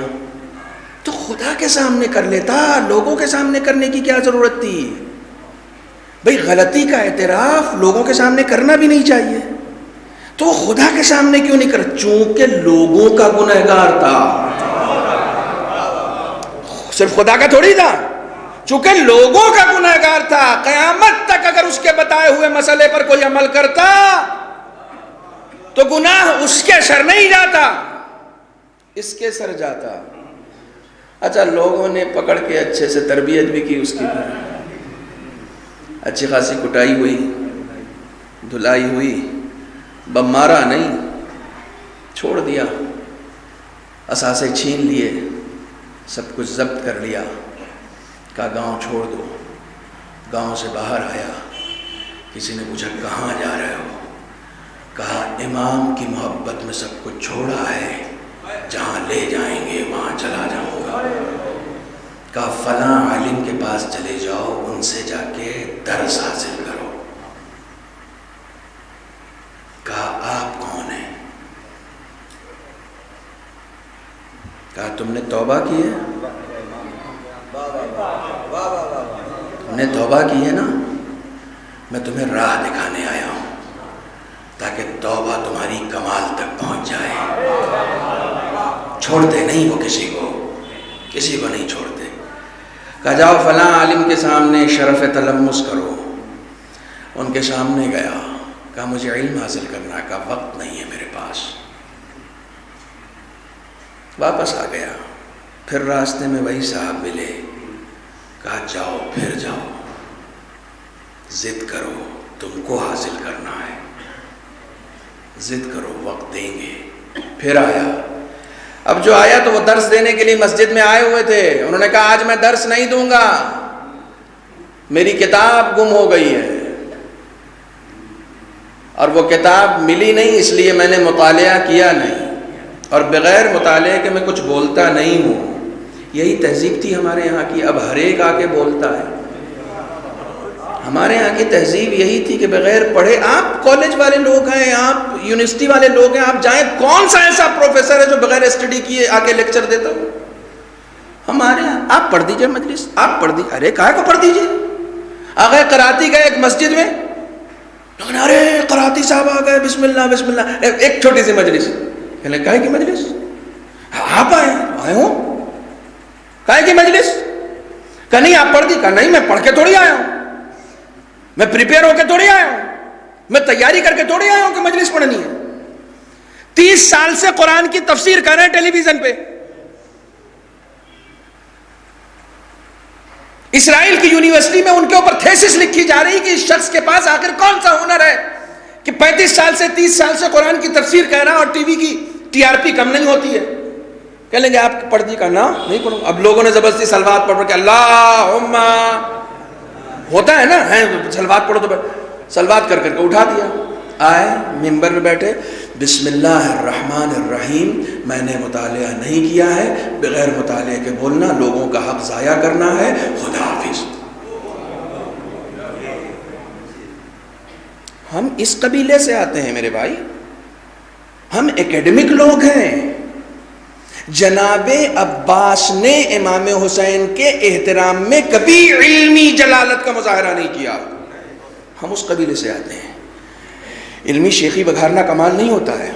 تو خدا کے سامنے کر لیتا، لوگوں کے سامنے کرنے کی کیا ضرورت تھی؟ بھئی غلطی کا اعتراف لوگوں کے سامنے کرنا بھی نہیں چاہیے، تو وہ خدا کے سامنے کیوں نہیں کر؟ چونکہ لوگوں کا گنہگار تھا، صرف خدا کا تھوڑی تھا. چونکہ لوگوں کا گنہگار تھا، قیامت تک اگر اس کے بتائے ہوئے مسئلے پر کوئی عمل کرتا تو گناہ اس کے سر نہیں جاتا، اس کے سر جاتا. اچھا لوگوں نے پکڑ کے اچھے سے تربیت بھی کی، اس کی اچھی خاصی کٹائی ہوئی، دھلائی ہوئی، مارا نہیں، چھوڑ دیا، اثاثے چھین لیے، سب کچھ ضبط کر لیا. کہا گاؤں چھوڑ دو. گاؤں سے باہر آیا، کسی نے پوچھا کہاں جا رہے ہو؟ کہا امام کی محبت میں سب کچھ چھوڑا ہے، جہاں لے جائیں گے وہاں چلا جاؤں گا. کہا فلاں عالم کے پاس چلے جاؤ، ان سے جا کے درس حاصل کرو. کہا آپ کون ہیں؟ کہا تم نے توبہ کی ہے؟ تم نے توبہ کی ہے نا؟ میں تمہیں راہ دکھانے آیا ہوں تاکہ توبہ تمہاری کمال تک پہنچ جائے. چھوڑتے نہیں وہ کسی کو نہیں چھوڑتے. کہا جاؤ فلاں عالم کے سامنے شرف تلمس کرو. ان کے سامنے گیا، کہا مجھے علم حاصل کرنا کا وقت نہیں ہے میرے پاس. واپس آ گیا. پھر راستے میں وہی صاحب ملے، کہا جاؤ پھر جاؤ، ضد کرو، تم کو حاصل کرنا ہے، ضد کرو، وقت دیں گے. پھر آیا. اب جو آیا تو وہ درس دینے کے لیے مسجد میں آئے ہوئے تھے. انہوں نے کہا آج میں درس نہیں دوں گا، میری کتاب گم ہو گئی ہے اور وہ کتاب ملی نہیں، اس لیے میں نے مطالعہ کیا نہیں، اور بغیر مطالعے کے میں کچھ بولتا نہیں ہوں. یہی تہذیب تھی ہمارے یہاں کی. اب ہر ایک آ کے بولتا ہے. ہمارے یہاں کی تہذیب یہی تھی کہ بغیر پڑھے، آپ کالج والے لوگ ہیں، آپ یونیورسٹی والے لوگ ہیں، آپ جائیں، کون سا ایسا پروفیسر ہے جو بغیر اسٹڈی کیے آ کے لیکچر دیتا ہو؟ ہمارے یہاں آپ پڑھ دیجئے مجلس، آپ پڑھ دیجئے. ارے کہاں کو پڑھ دیجئے؟ آ گئے کراتی گئے ایک مسجد میں، ارے کراتی صاحب آ گئے، بسم اللہ بسم اللہ. ایک چھوٹی سی مجلس، کہنے کہے کی مجلس؟ آپ آئے ہوں کہے کی مجلس؟ کہا نہیں آپ پڑھ دی. کہا نہیں میں پڑھ کے تھوڑی آیا ہوں، میں پریپیئر ہو کے تھوڑی آیا ہوں، میں تیاری کر کے تھوڑی آیا ہوں کہ مجلس پڑھنی ہے. 30 سال سے قرآن کی تفسیر کر رہے ہیں ٹیلی ویژن پہ. اسرائیل کی یونیورسٹی میں ان کے اوپر تھیسس لکھی جا رہی کہ اس شخص کے پاس آخر کون سا ہنر ہے کہ 35 سال سے 30 سال سے قرآن کی تفسیر کہہ رہا اور ٹی وی کی TRP کم نہیں ہوتی ہے. کہہ لیں گے آپ پڑھ دی؟ کہا نا نہیں پڑھوں. اب لوگوں نے زبردستی سلوات پڑھ کے اللہم ہوتا ہے نا، سلوات پڑھو تو سلوات کر کے اٹھا دیا. آئے ممبر میں بیٹھے، بسم اللہ الرحمن الرحیم، میں نے مطالعہ نہیں کیا ہے، بغیر مطالعے کے بولنا لوگوں کا حق ضائع کرنا ہے، خدا حافظ. ہم اس قبیلے سے آتے ہیں میرے بھائی، ہم اکیڈمک لوگ ہیں. جناب عباس نے امام حسین کے احترام میں کبھی علمی جلالت کا مظاہرہ نہیں کیا. ہم اس قبیلے سے آتے ہیں. علمی شیخی بگھارنا کمال نہیں ہوتا ہے.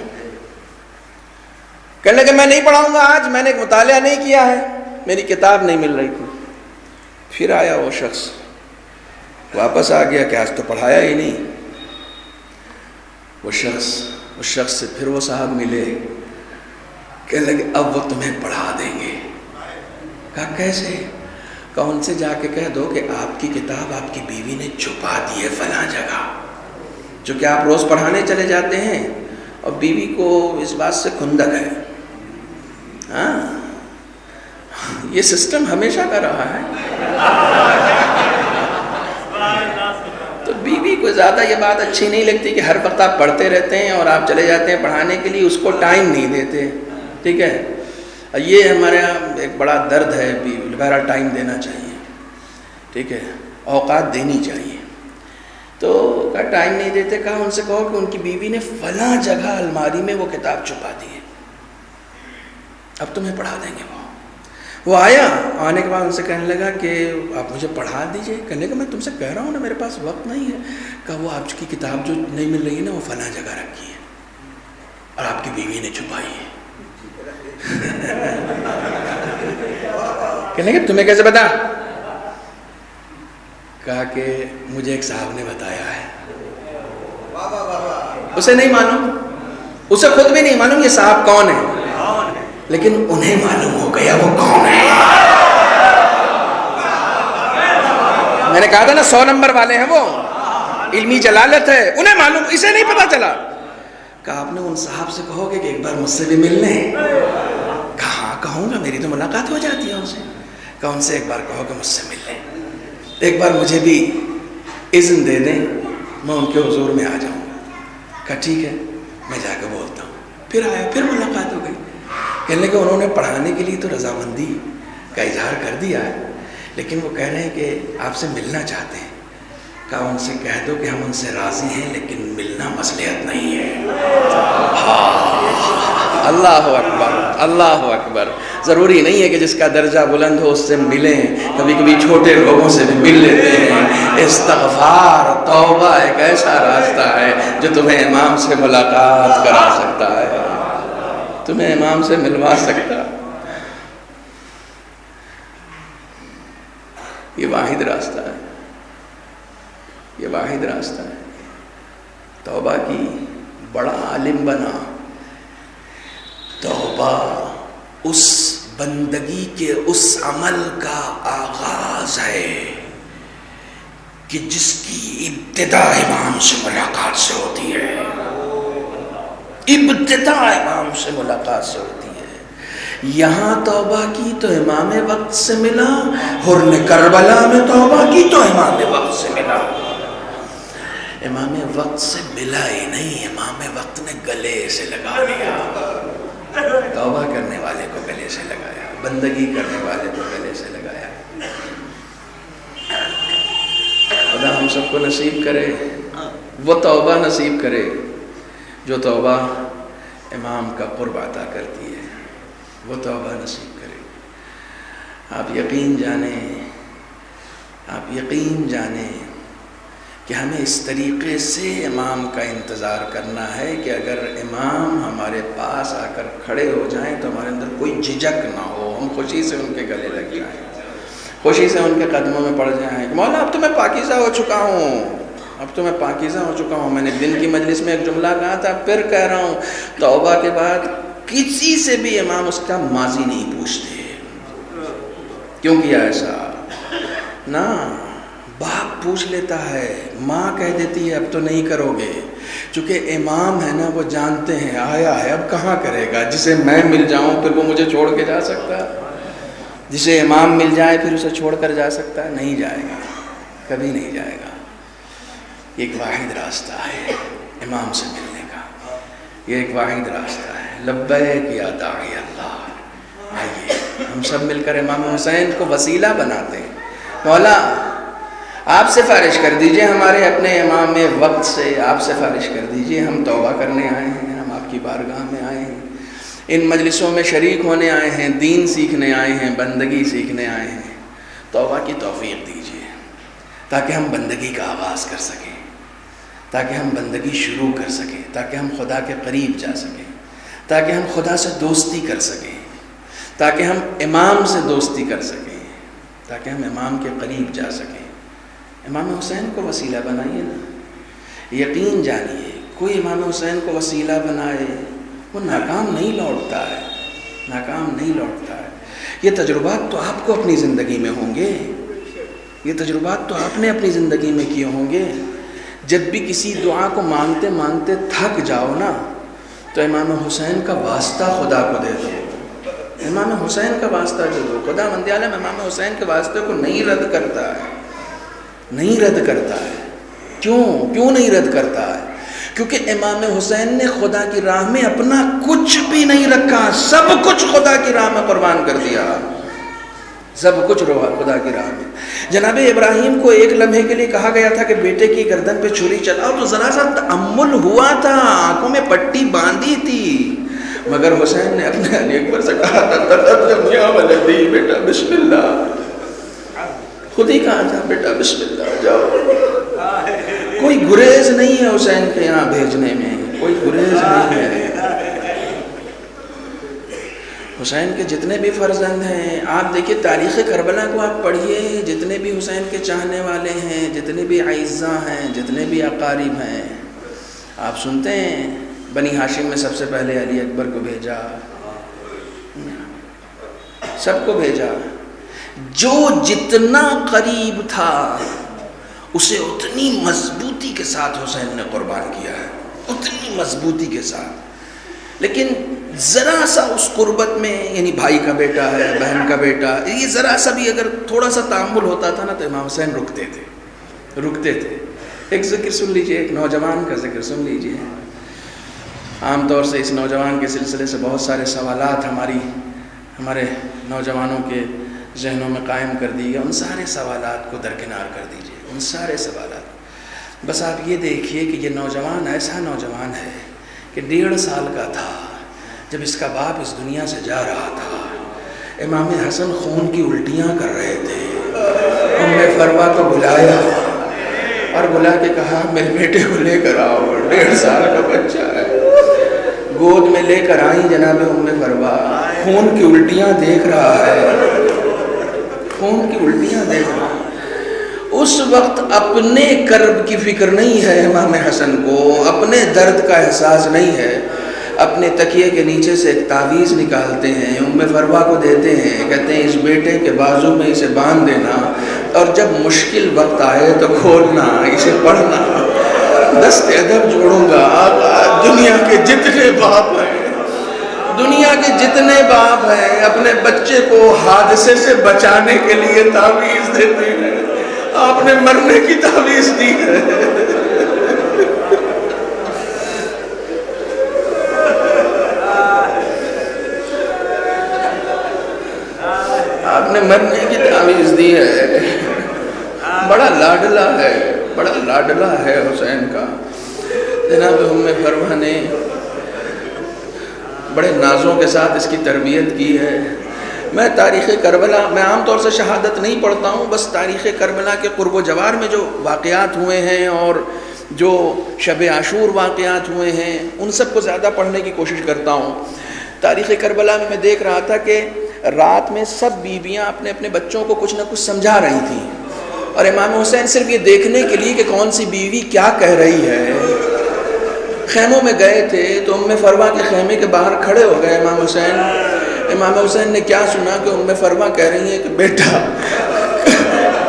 کہنے لگے میں نہیں پڑھاؤں گا آج، میں نے مطالعہ نہیں کیا ہے، میری کتاب نہیں مل رہی تھی. پھر آیا وہ شخص، واپس آ گیا کہ آج تو پڑھایا ہی نہیں. اس شخص سے پھر وہ صاحب ملے, کہنے لگے اب وہ تمہیں پڑھا دیں گے. کہا کیسے؟ کہا ان سے جا کے کہہ دو کہ آپ کی کتاب آپ کی بیوی نے چھپا دی ہے فلاں جگہ. چونکہ آپ روز پڑھانے چلے جاتے ہیں اور بیوی کو اس بات سے کھندک ہے. ہاں, یہ سسٹم ہمیشہ کا رہا ہے. تو بیوی کو زیادہ یہ بات اچھی نہیں لگتی کہ ہر وقت آپ پڑھتے رہتے ہیں اور آپ چلے جاتے ہیں پڑھانے کے لیے, اس کو ٹائم نہیں دیتے. ٹھیک ہے, یہ ہمارے یہاں ایک بڑا درد ہے. بہرحال ٹائم دینا چاہیے, ٹھیک ہے, اوقات دینی چاہیے. تو کہا ٹائم نہیں دیتے. کہا ان سے کہو کہ ان کی بیوی نے فلاں جگہ الماری میں وہ کتاب چھپا دی ہے, اب تمہیں پڑھا دیں گے. وہ آیا, آنے کے بعد ان سے کہنے لگا کہ آپ مجھے پڑھا دیجئے. کہنے لگا میں تم سے کہہ رہا ہوں نا میرے پاس وقت نہیں ہے. کہا وہ آپ کی کتاب جو نہیں مل رہی ہے نا وہ فلاں جگہ رکھی ہے اور آپ کی بیوی نے چھپائی ہے. کہنے لگا تمہیں کیسے پتا؟ کہا کہ مجھے ایک صاحب نے بتایا ہے. اسے نہیں معلوم, اسے خود بھی نہیں معلوم یہ صاحب کون ہے, لیکن انہیں معلوم ہو گیا وہ کون ہے. میں نے کہا تھا نا 100 نمبر والے ہیں وہ, علمی جلالت ہے, انہیں معلوم, اسے نہیں پتا چلا. کہا آپ نے ان صاحب سے کہو گے کہ ایک بار مجھ سے بھی مل لیں. کہاں کہوں گا, میری تو ملاقات ہو جاتی ہے ان سے. کہا ان سے ایک بار کہو کہ مجھ سے مل لیں, ایک بار مجھے بھی اذن دے دیں, میں ان کے حضور میں آ جاؤں گا. کہا ٹھیک ہے میں جا کے بولتا ہوں. پھر آیا, پھر ملاقات ہو گئی. کہنے لگے انہوں نے پڑھانے کے لیے تو رضامندی کا اظہار کر دیا ہے, لیکن وہ کہہ رہے ہیں کہ آپ سے ملنا چاہتے ہیں. کہا ان سے کہہ دو کہ ہم ان سے راضی ہیں لیکن ملنا مصلحت نہیں ہے. اللہ اکبر, اللہ اکبر. ضروری نہیں ہے کہ جس کا درجہ بلند ہو اس سے ملیں, کبھی کبھی چھوٹے لوگوں سے بھی مل لیتے ہیں. استغفار, توبہ ایک ایسا راستہ ہے جو تمہیں امام سے ملاقات کرا سکتا ہے, تمہیں امام سے ملوا سکتا. یہ واحد راستہ ہے, یہ واحد راستہ ہے. توبہ کی بڑا عالم بنا. توبہ اس بندگی کے اس عمل کا آغاز ہے کہ جس کی ابتدا امام سے ملاقات سے ہوتی ہے. ابتدا امام سے ملاقات سے ہوتی ہے. یہاں توبہ کی تو امام وقت سے ملا, حرن کربلا میں توبہ کی تو امام وقت سے ملا. امام وقت سے ملا ہی نہیں, امام وقت نے گلے سے لگا لیا. توبہ کرنے والے کو گلے سے لگایا, بندگی کرنے والے کو گلے سے لگایا. خدا ہم سب کو نصیب کرے, وہ توبہ نصیب کرے جو توبہ امام کا قرب عطا کرتی ہے. وہ توبہ نصیب کرے. آپ یقین جانیں, آپ یقین جانیں کہ ہمیں اس طریقے سے امام کا انتظار کرنا ہے کہ اگر امام ہمارے پاس آ کر کھڑے ہو جائیں تو ہمارے اندر کوئی جھجک نہ ہو, ہم خوشی سے ان کے گلے لگ جائیں, خوشی سے ان کے قدموں میں پڑ جائیں. مولا اب تو میں پاکیزہ ہو چکا ہوں, اب تو میں پاکیزہ ہو چکا ہوں. میں نے دن کی مجلس میں ایک جملہ کہا تھا, پھر کہہ رہا ہوں, توبہ کے بعد کسی سے بھی امام اس کا ماضی نہیں پوچھتے. کیوں کیا ایسا؟ نہ, باپ پوچھ لیتا ہے, ماں کہہ دیتی ہے اب تو نہیں کرو گے. چونکہ امام ہے نا, وہ جانتے ہیں آیا ہے اب کہاں کرے گا. جسے میں مل جاؤں پھر وہ مجھے چھوڑ کے جا سکتا ہے؟ جسے امام مل جائے پھر اسے چھوڑ کر جا سکتا ہے؟ نہیں جائے گا, کبھی نہیں جائے گا. ایک واحد راستہ ہے امام سے ملنے کا, یہ ایک واحد راستہ ہے. لبیک یا داعی اللہ. آئیے ہم سب مل کر امام حسین کو وسیلہ بناتے ہیں. مولا آپ سفارش کر دیجئے ہمارے اپنے امام وقت سے, آپ سفارش کر دیجئے. ہم توبہ کرنے آئے ہیں, ہم آپ کی بارگاہ میں آئے ہیں, ان مجلسوں میں شریک ہونے آئے ہیں, دین سیکھنے آئے ہیں, بندگی سیکھنے آئے ہیں. توبہ کی توفیق دیجئے تاکہ ہم بندگی کا آغاز کر سکیں, تاکہ ہم بندگی شروع کر سکیں, تاکہ ہم خدا کے قریب جا سکیں, تاکہ ہم خدا سے دوستی کر سکیں, تاکہ ہم امام سے دوستی کر سکیں, تاکہ ہم امام کے قریب جا سکیں. امام حسین کو وسیلہ بنائیے نا. یقین جانیے کوئی امام حسین کو وسیلہ بنائے وہ ناکام نہیں لوٹتا ہے، ناکام نہیں لوٹتا ہے. یہ تجربات تو آپ کو اپنی زندگی میں ہوں گے، یہ تجربات تو آپ نے اپنی زندگی میں کیے ہوں گے. جب بھی کسی دعا کو مانگتے مانگتے تھک جاؤ نا تو امام حسین کا واسطہ خدا کو دے دو، امام حسین کا واسطہ دے دو. خدا مند عالم امام حسین کے واسطے کو نہیں رد کرتا ہے، نہیں رد کرتا ہے. کیوں نہیں رد کرتا ہے؟ کیونکہ امام حسین نے خدا کی راہ میں اپنا کچھ بھی نہیں رکھا، سب کچھ خدا کی راہ میں قربان کر دیا، سب کچھ خدا کی راہ میں. جناب ابراہیم کو ایک لمحے کے لیے کہا گیا تھا کہ بیٹے کی گردن پہ چھری چلاؤ تو ذرا سا تأمل ہوا تھا، آنکھوں میں پٹی باندھی تھی، مگر حسین نے اپنے علی اکبر سے کہا تھا تقدم یا ولدی، بیٹا بسم اللہ. خود ہی کہا تھا بیٹا بسم اللہ جاؤ. کوئی گریز نہیں ہے حسین کے یہاں بھیجنے میں، کوئی گریز نہیں ہے. حسین کے جتنے بھی فرزند ہیں، آپ دیکھیے تاریخ کربلا کو آپ پڑھیے، جتنے بھی حسین کے چاہنے والے ہیں، جتنے بھی اعزاء ہیں، جتنے بھی اقارب ہیں، آپ سنتے ہیں بنی ہاشم میں سب سے پہلے علی اکبر کو بھیجا، سب کو بھیجا. جو جتنا قریب تھا اسے اتنی مضبوطی کے ساتھ حسین نے قربان کیا ہے، اتنی مضبوطی کے ساتھ. لیکن ذرا سا اس قربت میں، یعنی بھائی کا بیٹا ہے، بہن کا بیٹا، یہ ذرا سا بھی اگر تھوڑا سا تأمل ہوتا تھا نا تو امام حسین رکتے تھے. ایک ذکر سن لیجئے، ایک نوجوان کا ذکر سن لیجئے. عام طور سے اس نوجوان کے سلسلے سے بہت سارے سوالات ہمارے نوجوانوں کے ذہنوں میں قائم کر دی گئے. ان سارے سوالات کو درکنار کر دیجئے، ان سارے سوالات. بس آپ یہ دیکھیے کہ یہ نوجوان ایسا نوجوان ہے کہ 1.5 سال کا تھا جب اس کا باپ اس دنیا سے جا رہا تھا. امام حسن خون کی الٹیاں کر رہے تھے. ام فروا کو بلایا اور بلا کے کہا میرے بیٹے کو لے کر آؤ، 1.5 سال کا بچہ ہے. گود میں لے کر آئیں جناب ام فروا. خون کی الٹیاں دیکھ رہا ہے، خون کی الٹیاں دیکھ رہا ہے. اس وقت اپنے کرب کی فکر نہیں ہے امام حسن کو، اپنے درد کا احساس نہیں ہے. اپنے تکیے کے نیچے سے ایک تعویذ نکالتے ہیں، ام فروا کو دیتے ہیں، کہتے ہیں اس بیٹے کے بازو میں اسے باندھ دینا اور جب مشکل وقت آئے تو کھولنا، اسے پڑھنا. دست ادب جوڑوں گا. دنیا کے جتنے باپ ہیں، دنیا کے جتنے باپ ہیں اپنے بچے کو حادثے سے بچانے کے لیے تعویذ دیتے ہیں. آپ نے مرنے کی تعویذ دی ہے. آپ نے مرنے کی تعویذ دی ہے. بڑا لاڈلا ہے، بڑا لاڈلا ہے حسین کا. جناب ام فروا نے بڑے نازوں کے ساتھ اس کی تربیت کی ہے. میں تاریخ کربلا، میں عام طور سے شہادت نہیں پڑھتا ہوں، بس تاریخ کربلا کے قرب و جوار میں جو واقعات ہوئے ہیں اور جو شب عاشور واقعات ہوئے ہیں ان سب کو زیادہ پڑھنے کی کوشش کرتا ہوں. تاریخ کربلا میں دیکھ رہا تھا کہ رات میں سب بیویاں اپنے اپنے بچوں کو کچھ نہ کچھ سمجھا رہی تھیں اور امام حسین صرف یہ دیکھنے کے لیے کہ کون سی بیوی کیا کہہ رہی ہے. خیموں میں گئے تھے تو ام فروا کے خیمے کے باہر کھڑے ہو گئے امام حسین. امام حسین نے کیا سنا کہ ام فروا کہہ رہی ہیں کہ بیٹا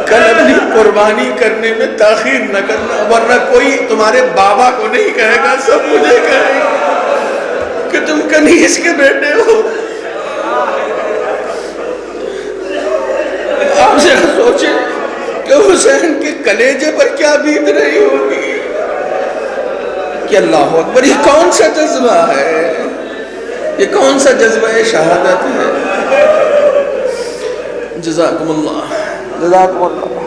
کل اپنی قربانی کرنے میں تاخیر نہ کرنا، ورنہ کوئی تمہارے بابا کو نہیں کہے گا، سب مجھے کہے گا کہ تم کنیز کے بیٹے ہو. آپ ذرا سوچیں کہ حسین کے کلیجے پر کیا بیت رہی ہوگی کہ اللہ اکبر. یہ کون سا جذبہ ہے، یہ کون سا جذبہ شہادت ہے. جزاکم اللہ، جزاکم اللہ.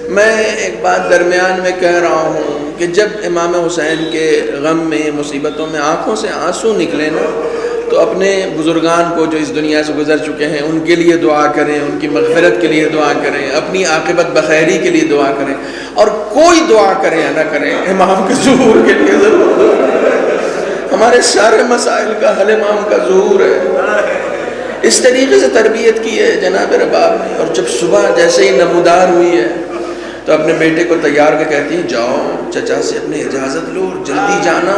میں ایک بات درمیان میں کہہ رہا ہوں کہ جب امام حسین کے غم میں، مصیبتوں میں آنکھوں سے آنسو نکلے نا تو اپنے بزرگان کو جو اس دنیا سے گزر چکے ہیں ان کے لیے دعا کریں، ان کی مغفرت کے لیے دعا کریں، اپنی عاقبت بخیری کے لیے دعا کریں، اور کوئی دعا کریں یا نہ کریں امام کے ظہور کے لیے ضرور دعا کریں. ہمارے سارے مسائل کا حل امام کا ظہور ہے. اس طریقے سے تربیت کی ہے جناب رباب نے. اور جب صبح جیسے ہی نمودار ہوئی ہے تو اپنے بیٹے کو تیار کر کہتی ہیں جاؤ چچا سے اپنے اجازت لو اور جلدی جانا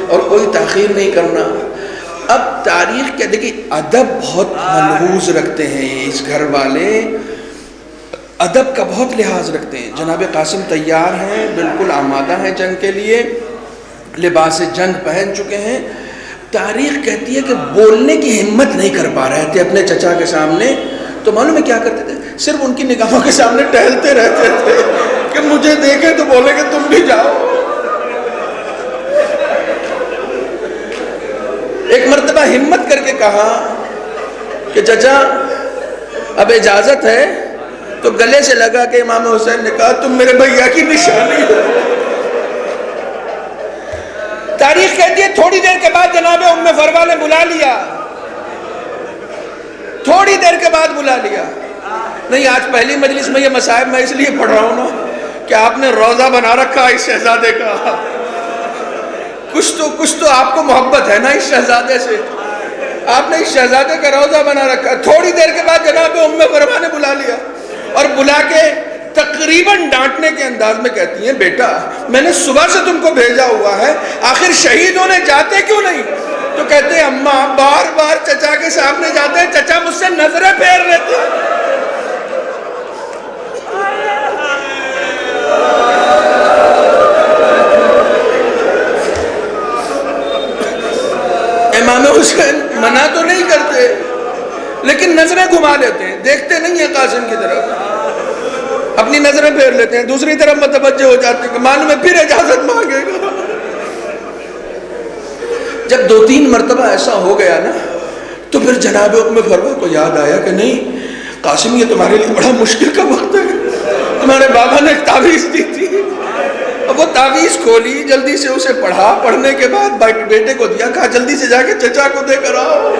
اور کوئی تاخیر نہیں کرنا۔ اب تاریخ کے دیکھیں ادب بہت ملحوظ رکھتے ہیں اس گھر والے، ادب کا بہت لحاظ رکھتے ہیں۔ جناب قاسم تیار ہیں، بالکل آمادہ ہیں جنگ کے لیے، لباس جنگ پہن چکے ہیں۔ تاریخ کہتی ہے کہ بولنے کی ہمت نہیں کر پا رہے تھے اپنے چچا کے سامنے، تو معلوم ہے کیا کرتے تھے؟ صرف ان کی نگاہوں کے سامنے ٹہلتے رہتے تھے کہ مجھے دیکھیں تو بولے کہ تم بھی جاؤ۔ ایک مرتبہ ہمت کر کے کہا کہ چچا اب اجازت ہے، تو گلے سے لگا کہ امام حسین نے کہا تم میرے بھیا کی نشانی ہو۔ تاریخ کہتی ہے تھوڑی دیر کے بعد جناب ام فروا نے بلا لیا، تھوڑی دیر کے بعد بلا لیا۔ نہیں آج پہلی مجلس میں یہ مصائب میں اس لیے پڑھ رہا ہوں نا کہ آپ نے روزہ بنا رکھا اس شہزادے کا، کچھ تو آپ کو محبت ہے نا اس شہزادے سے، آپ نے اس شہزادے کا روزہ بنا رکھا۔ تھوڑی دیر کے بعد جناب ام فروا نے بلا لیا اور بلا کے تقریباً ڈانٹنے کے انداز میں کہتی ہیں بیٹا میں نے صبح سے تم کو بھیجا ہوا ہے، آخر شہید ہونے جاتے کیوں نہیں؟ تو کہتے ہیں اماں بار بار چچا کے سامنے جاتے ہیں، چچا مجھ سے نظریں پھیر لیتے ہیں۔ امام حسین منع تو نہیں کرتے لیکن نظریں گھما لیتے ہیں، دیکھتے نہیں ہیں قاسم کی طرف، اپنی نظریں پھیر لیتے ہیں، دوسری طرف متوجہ ہو جاتے ہیں کہ معلوم ہے پھر اجازت مانگے گا۔ جب 2-3 مرتبہ ایسا ہو گیا نا تو پھر جناب ام فروا کو یاد آیا کہ نہیں قاسم یہ تمہارے لیے بڑا مشکل کا وقت ہے، تمہارے بابا نے ایک تعویذ دی تھی۔ اب وہ تعویذ کھولی، جلدی سے اسے پڑھا، پڑھنے کے بعد بیٹے کو دیا، کہا جلدی سے جا کے چچا کو دے کر آؤ۔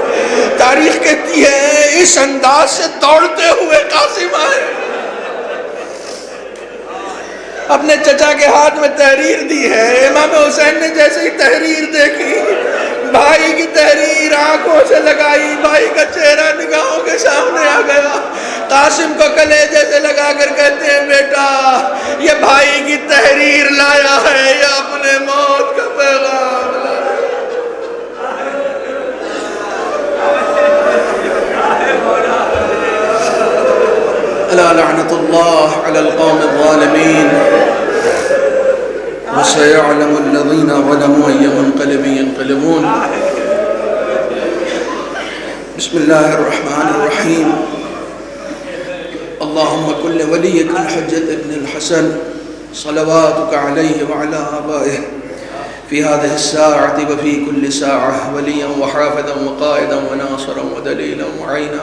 تاریخ کہتی ہے اس انداز سے دوڑتے ہوئے قاسم آئے، اپنے چچا کے ہاتھ میں تحریر دی ہے۔ امام حسین نے جیسے ہی تحریر دیکھی، بھائی کی تحریر آنکھوں سے لگائی، بھائی کا چہرہ نگاہوں کے سامنے آ گیا، قاسم کو کلیجے سے لگا کر کہتے ہیں بیٹا یہ بھائی کی تحریر لایا ہے، یہ اپنے موت کا پیغام لایا۔ الا لعنت اللہ علی القوم الظالمین وسيعلم الذين ظلموا أي منقلب ينقلبون۔ بسم الله الرحمن الرحيم۔ اللهم كن لوليك الحجة ابن الحسن صلواتك عليه وعلى آبائه في هذه الساعة وفي كل ساعة وليا وحافظا وقائدا وناصرا ودليلا وعينا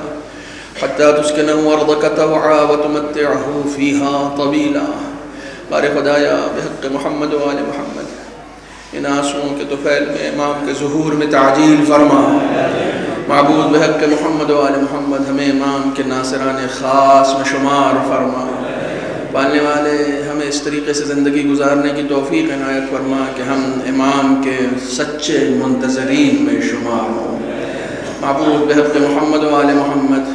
حتى تسكنه أرضك طوعا وتمتعه فيها طويلا۔ بارے خدایا بحق محمد و آل محمد ان آنسوؤں کے طفیل میں امام کے ظہور میں تعجیل فرما۔ معبود بحق محمد و آل محمد ہمیں امام کے ناصران خاص میں شمار فرما۔ پالنے والے ہمیں اس طریقے سے زندگی گزارنے کی توفیق عنایت فرما کہ ہم امام کے سچے منتظرین میں شمار ہوں۔ معبود بحق محمد و آل محمد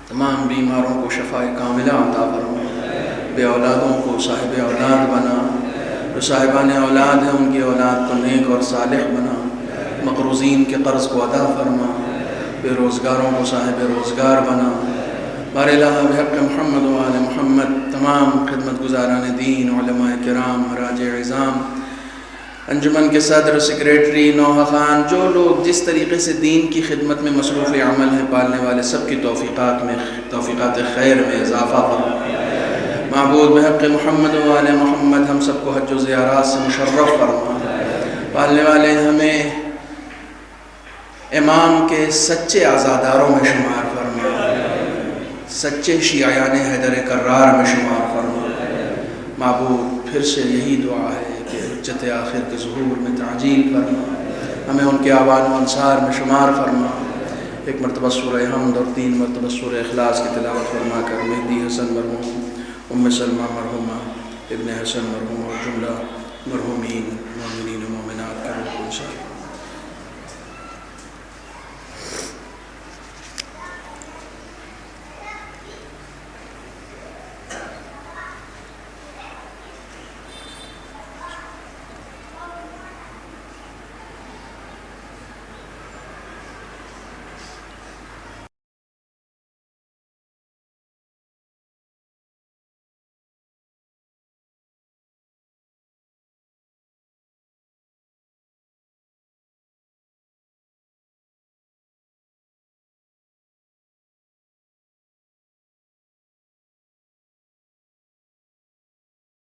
تمام بیماروں کو شفاء کاملہ عطا فرما، بے اولادوں کو صاحب اولاد بنا، جو صاحبان اولاد ہیں ان کی اولاد کو نیک اور صالح بنا، مقروضین کے قرض کو ادا فرما، بے روزگاروں کو صاحب روزگار بنا۔ بار الہ بحق محمد و آل محمد تمام خدمت گزاران دین، علماء کرام، مراجع عظام، انجمن کے صدر، سیکریٹری، نوحہ خان، جو لوگ جس طریقے سے دین کی خدمت میں مصروف عمل ہیں، پالنے والے سب کی توفیقات خیر میں اضافہ فرما۔ معبود بحق محمد و آل محمد ہم سب کو حج و زیارات سے مشرف فرما۔ پالنے والے ہمیں امام کے سچے عزاداروں میں شمار فرما، سچے شیعیان حیدر کرار میں شمار فرما۔ معبود پھر سے یہی دعا ہے کہ حجت آخر کے ظہور میں تعجیل فرما، ہمیں ان کے آوان و انصار میں شمار فرما۔ ایک مرتبہ سورہ حمد اور 3 مرتبہ سورہ اخلاص کی تلاوت فرما کر مہدی حسن مرحوم، ام سلمہ مرحومہ، ابن حسن مرحوم اور جملہ مرحومین